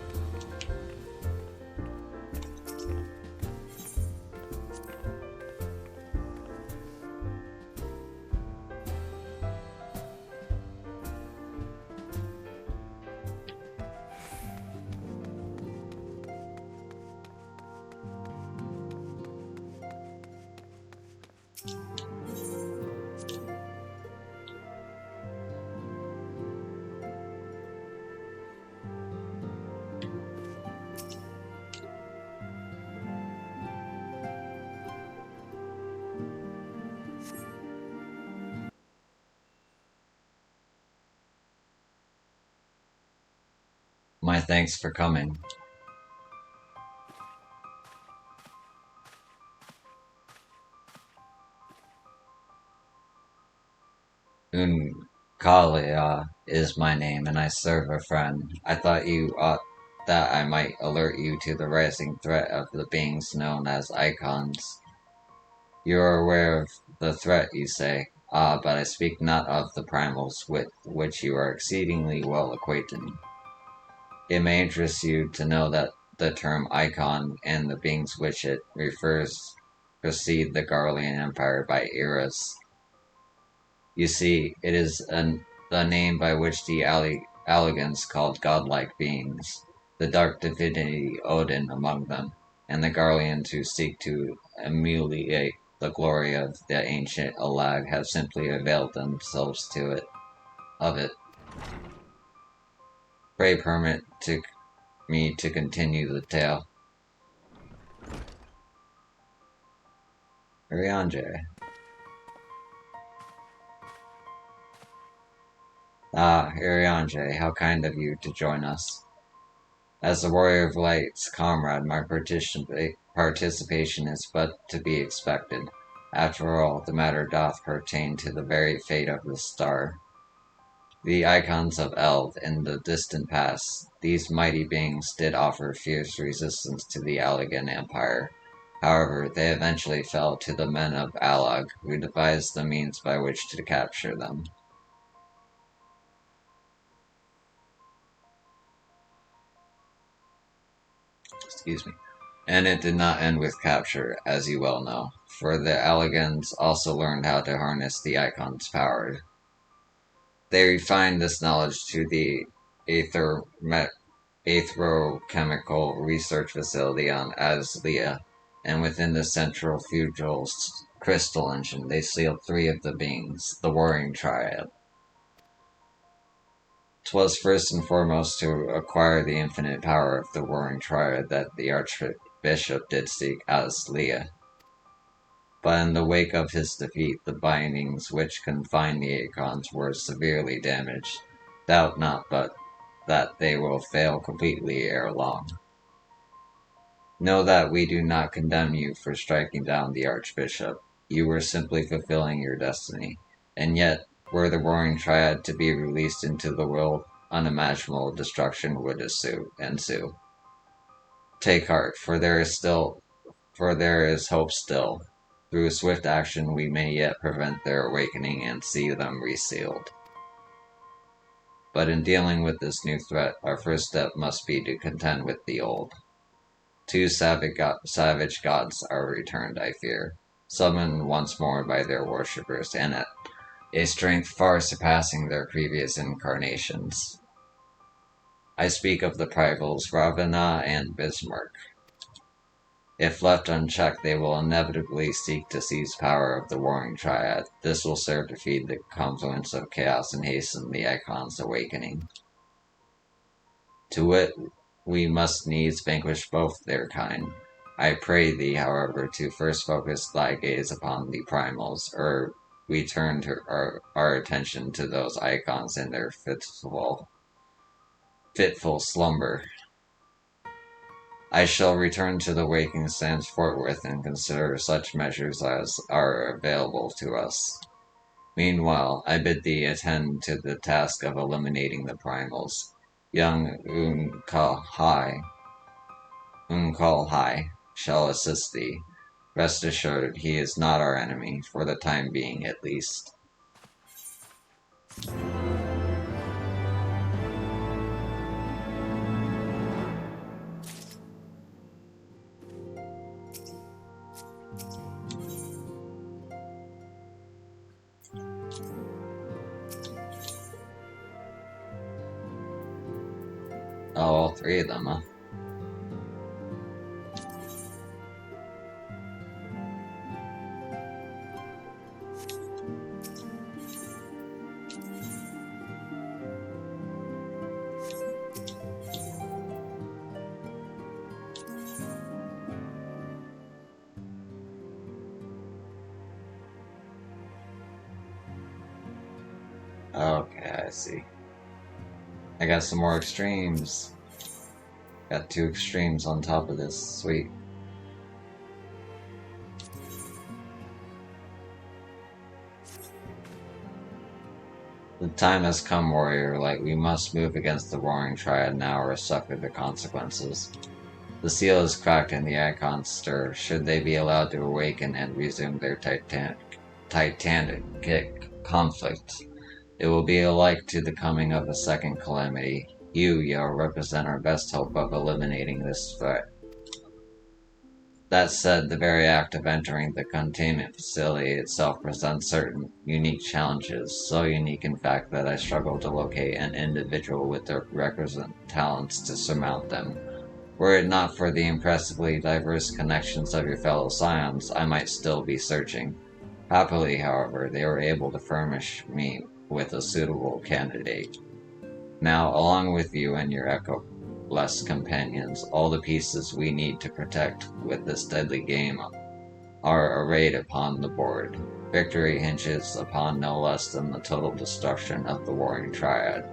My thanks for coming. Unkalia is my name, and I serve a friend. I thought you ought that I might alert you to the rising threat of the beings known as icons. You are aware of the threat, you say. Ah, but I speak not of the primals with which you are exceedingly well acquainted. It may interest you to know that the term icon and the beings which it refers precede the Garlean Empire by eras. You see, it is the name by which the Alligans called godlike beings, the dark divinity Odin among them, and the Garleans who seek to emulate the glory of the ancient Allag have simply availed themselves of it. Pray permit me to continue the tale. Urianger. Ah, Urianger, how kind of you to join us. As the Warrior of Light's comrade, my participation is but to be expected. After all, the matter doth pertain to the very fate of the star. The icons of Eld in the distant past, these mighty beings did offer fierce resistance to the Allagan Empire. However, they eventually fell to the men of Allag, who devised the means by which to capture them. Excuse me. And it did not end with capture, as you well know, for the Allagans also learned how to harness the Icon's power. They refined this knowledge to the aetherochemical research facility on Azlea, and within the central fugal crystal engine they sealed three of the beings, the Warring Triad. 'Twas first and foremost to acquire the infinite power of the Warring Triad that the Archbishop did seek Azlea. But in the wake of his defeat, the bindings which confined the Icons were severely damaged. Doubt not but that they will fail completely ere long. Know that we do not condemn you for striking down the Archbishop. You were simply fulfilling your destiny. And yet, were the Warring Triad to be released into the world, unimaginable destruction would ensue. Take heart, for there is hope still. Through swift action we may yet prevent their awakening and see them resealed. But in dealing with this new threat, our first step must be to contend with the old. Two savage gods are returned, I fear, summoned once more by their worshippers, and at a strength far surpassing their previous incarnations. I speak of the rivals Ravana and Bismarck. If left unchecked, they will inevitably seek to seize power of the Warring Triad. This will serve to feed the confluence of chaos and hasten the Icon's awakening. To wit, we must needs vanquish both their kind. I pray thee, however, to first focus thy gaze upon the primals, or we turn to our attention to those Icons in their fitful slumber. I shall return to the waking sands forthwith and consider such measures as are available to us. Meanwhile, I bid thee attend to the task of eliminating the primals. Young Unkalhai shall assist thee. Rest assured, he is not our enemy, for the time being at least. Oh, all three of them, huh? Okay, I see. I got some more extremes. Got two extremes on top of this. Sweet. The time has come, warrior. We must move against the Warring Triad now or suffer the consequences. The seal is cracked and the Icons stir. Should they be allowed to awaken and resume their titanic conflict, it will be alike to the coming of a second calamity. You, Yeo, represent our best hope of eliminating this threat. That said, the very act of entering the containment facility itself presents certain unique challenges, so unique in fact that I struggle to locate an individual with the requisite talents to surmount them. Were it not for the impressively diverse connections of your fellow scions, I might still be searching. Happily, however, they were able to furnish me with a suitable candidate. Now, along with you and your echo-less companions, all the pieces we need to protect with this deadly game are arrayed upon the board. Victory hinges upon no less than the total destruction of the warring triad.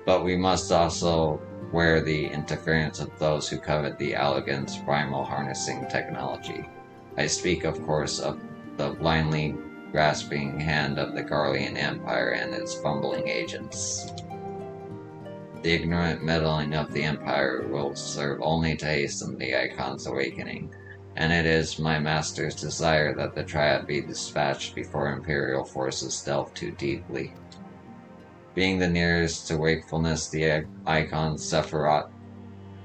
But we must also wear the interference of those who covet the Allagan's primal harnessing technology. I speak, of course, of the blindly grasping hand of the Garlean Empire and its fumbling agents. The ignorant meddling of the Empire will serve only to hasten the Icon's awakening, and it is my master's desire that the Triad be dispatched before Imperial forces delve too deeply. Being the nearest to wakefulness, the Icon Sephiroth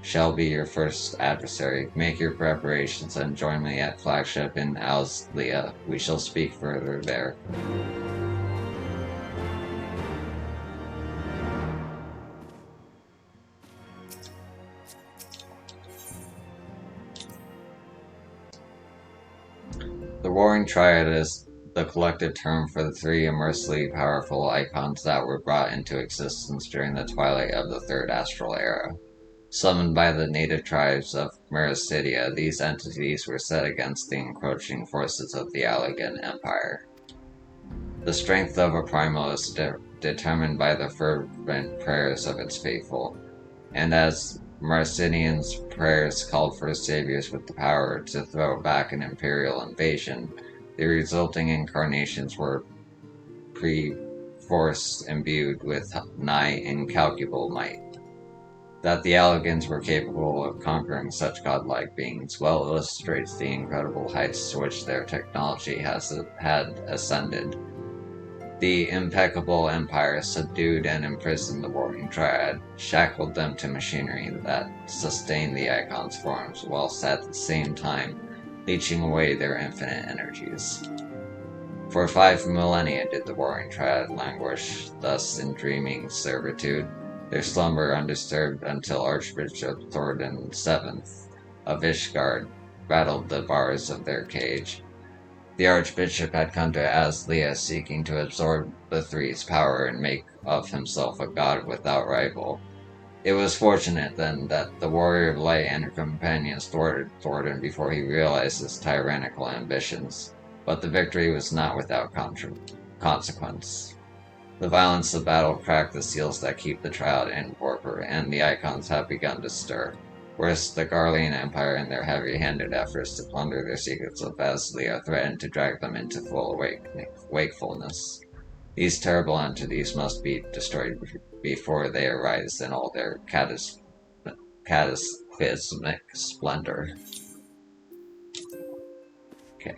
shall be your first adversary. Make your preparations and join me at flagship in Auslia. We shall speak further there. The Warring Triad is the collective term for the three immensely powerful icons that were brought into existence during the twilight of the Third Astral Era. Summoned by the native tribes of Mericidia, these entities were set against the encroaching forces of the Allagan Empire. The strength of a primal is determined by the fervent prayers of its faithful, and as Marcinian's prayers called for saviors with the power to throw back an imperial invasion, the resulting incarnations were perforce imbued with nigh incalculable might. That the Allagans were capable of conquering such godlike beings well illustrates the incredible heights to which their technology had ascended. The impeccable empire subdued and imprisoned the warring triad, shackled them to machinery that sustained the Icon's forms, whilst at the same time leeching away their infinite energies. For 5 millennia did the warring triad languish thus in dreaming servitude, their slumber undisturbed until Archbishop Thordan VII of Ishgard rattled the bars of their cage. The Archbishop had come to Aslia seeking to absorb the Three's power and make of himself a god without rival. It was fortunate, then, that the Warrior of Light and her companions thwarted Thordan before he realized his tyrannical ambitions, but the victory was not without consequence. The violence of battle cracked the seals that keep the Triad in torpor, and the Icons have begun to stir. Worse, the Garlean Empire and their heavy-handed efforts to plunder their secrets of Aslia threatened to drag them into full wakefulness. These terrible entities must be destroyed before they arise in all their cataclysmic splendor. Okay.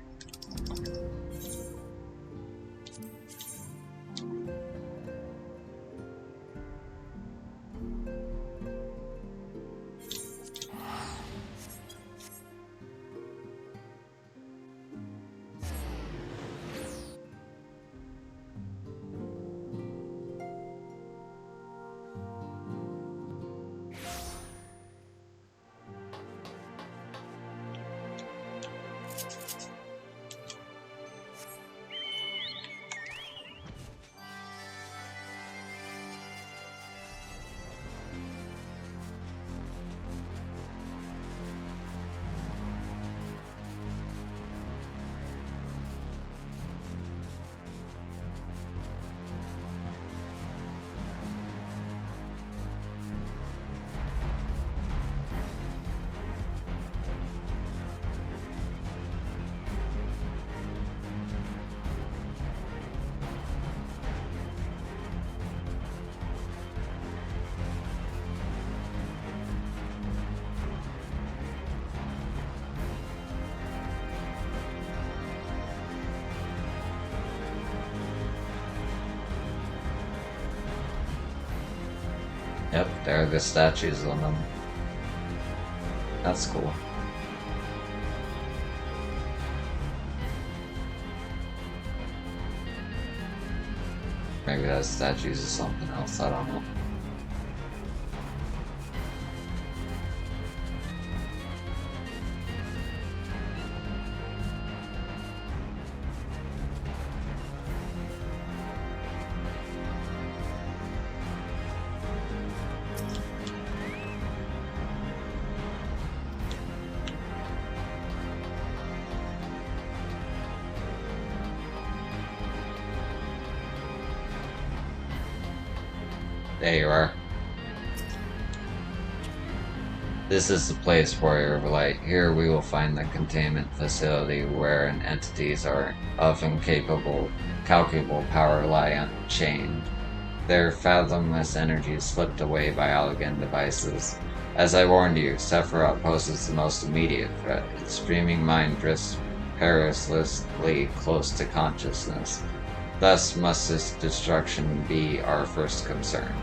Yep, there are the statues on them. That's cool. Maybe that statue is something else, I don't know. There you are. This is the place, Warrior of Light. Here we will find the containment facility wherein entities are of incapable, calculable power lie unchained. Their fathomless energies slipped away by Allagan devices. As I warned you, Sephiroth poses the most immediate threat. Its streaming mind drifts perilously close to consciousness. Thus must its destruction be our first concern.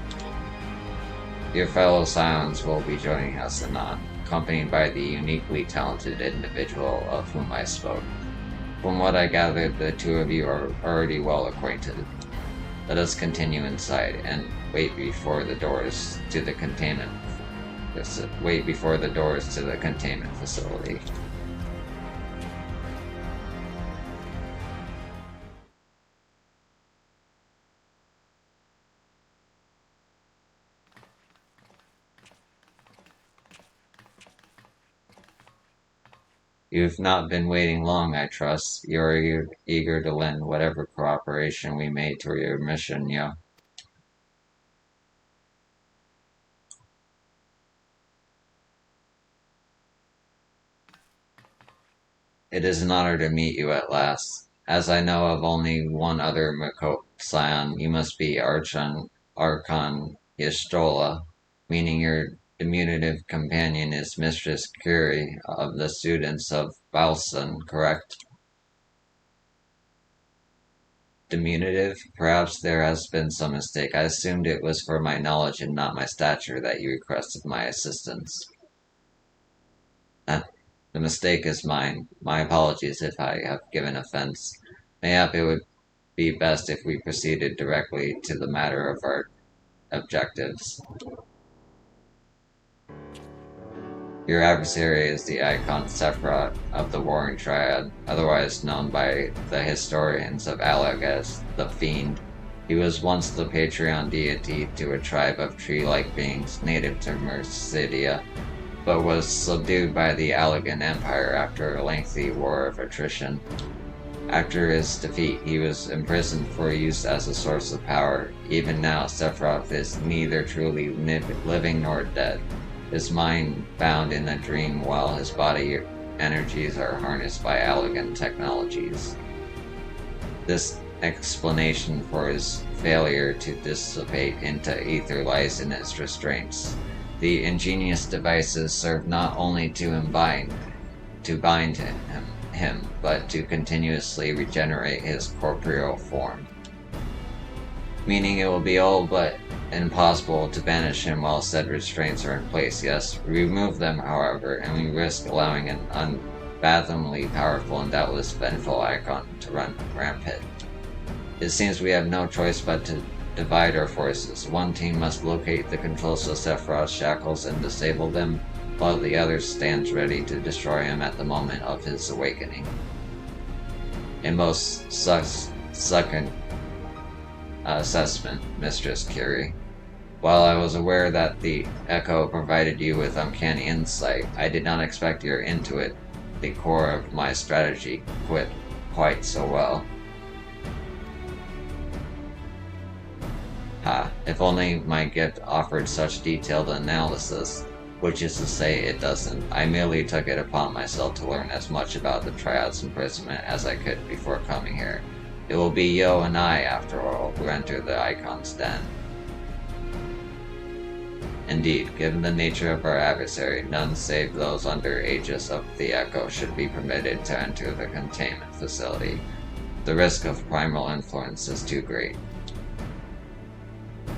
Your fellow Scions will be joining us anon, accompanied by the uniquely talented individual of whom I spoke. From what I gathered, the two of you are already well acquainted. Let us continue inside and wait before the doors to the containment facility. You've not been waiting long, I trust. You're eager to lend whatever cooperation we may to your mission, Yo. It is an honor to meet you at last. As I know of only one other Makot Scion, you must be Archon Y'shtola, meaning your diminutive companion is Mistress Curie of the students of Balsan, correct? Diminutive? Perhaps there has been some mistake. I assumed it was for my knowledge and not my stature that you requested my assistance. The mistake is mine. My apologies if I have given offense. Mayhap it would be best if we proceeded directly to the matter of our objectives. Your adversary is the icon Sephiroth of the Warring Triad, otherwise known by the historians of Allag as the Fiend. He was once the Patreon deity to a tribe of tree-like beings native to Mercidia, but was subdued by the Allagan Empire after a lengthy war of attrition. After his defeat, he was imprisoned for use as a source of power. Even now, Sephiroth is neither truly living nor dead, his mind bound in a dream while his body energies are harnessed by Allagan technologies. This explanation for his failure to dissipate into ether lies in its restraints. The ingenious devices serve not only to bind him, but to continuously regenerate his corporeal form. Meaning it will be all but impossible to banish him while said restraints are in place. Yes, remove them, however, and we risk allowing an unfathomably powerful and doubtless vengeful icon to run rampant. It seems we have no choice but to divide our forces. One team must locate the controls of Sephiroth's shackles and disable them, while the other stands ready to destroy him at the moment of his awakening. A most succulent assessment, Mistress Curie. While I was aware that the Echo provided you with uncanny insight, I did not expect your intuit, the core of my strategy, quite so well. If only my gift offered such detailed analysis, which is to say it doesn't. I merely took it upon myself to learn as much about the Triad's imprisonment as I could before coming here. It will be Yo and I, after all, who enter the Icon's den. Indeed, given the nature of our adversary, none save those under aegis of the Echo should be permitted to enter the containment facility. The risk of primal influence is too great.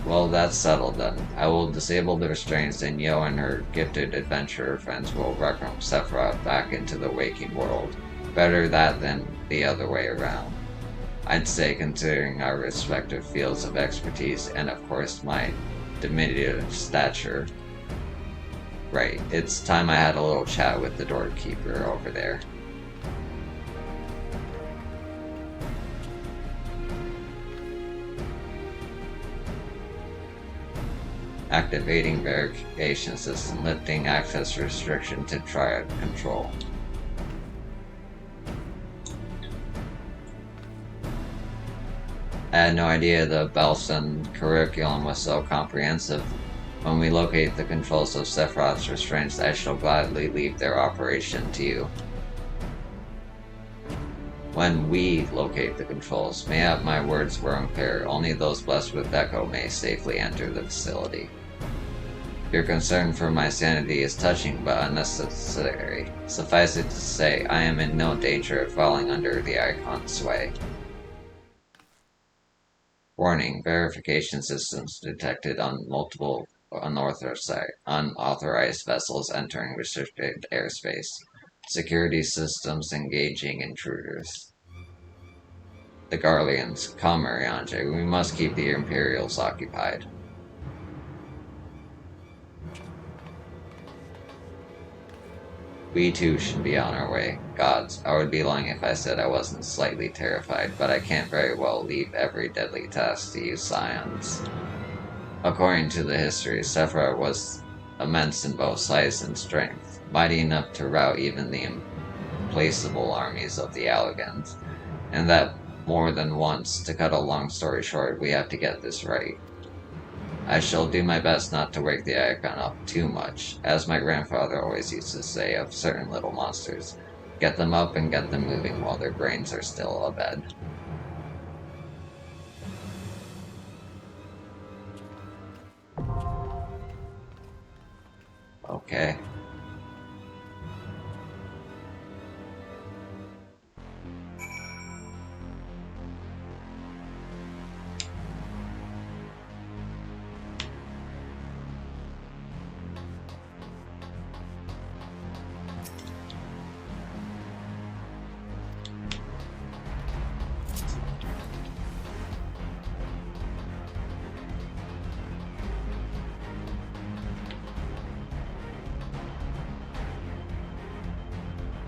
Well, that's settled then. I will disable the restraints and Yo and her gifted adventurer friends will welcome Sephiroth back into the waking world. Better that than the other way around. I'd say, considering our respective fields of expertise and, of course, my diminutive stature. Right, it's time I had a little chat with the doorkeeper over there. Activating verification system, lifting access restriction to triad control. I had no idea the Belson curriculum was so comprehensive. When we locate the controls of Sephiroth's restraints, I shall gladly leave their operation to you. When we locate the controls, mayhap my words were unclear. Only those blessed with Echo may safely enter the facility. Your concern for my sanity is touching but unnecessary. Suffice it to say, I am in no danger of falling under the Icon's sway. Warning, verification systems detected on multiple unauthorized vessels entering restricted airspace. Security systems engaging intruders. The Garleans, come Arianje, we must keep the Imperials occupied. We too should be on our way. Gods, I would be lying if I said I wasn't slightly terrified, but I can't very well leave every deadly task to you scions. According to the history, Sephiroth was immense in both size and strength, mighty enough to rout even the implacable armies of the Allagans, and that more than once. To cut a long story short, we have to get this right. I shall do my best not to wake the Icon up too much, as my grandfather always used to say of certain little monsters. Get them up and get them moving while their brains are still abed. Okay.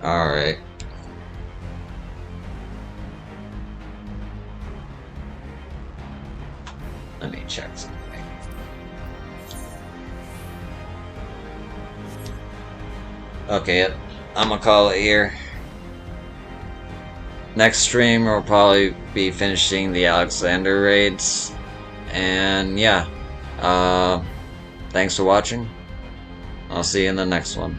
Alright. Let me check something. Okay, I'm gonna call it here. Next stream we'll probably be finishing the Alexander raids. And yeah. Thanks for watching. I'll see you in the next one.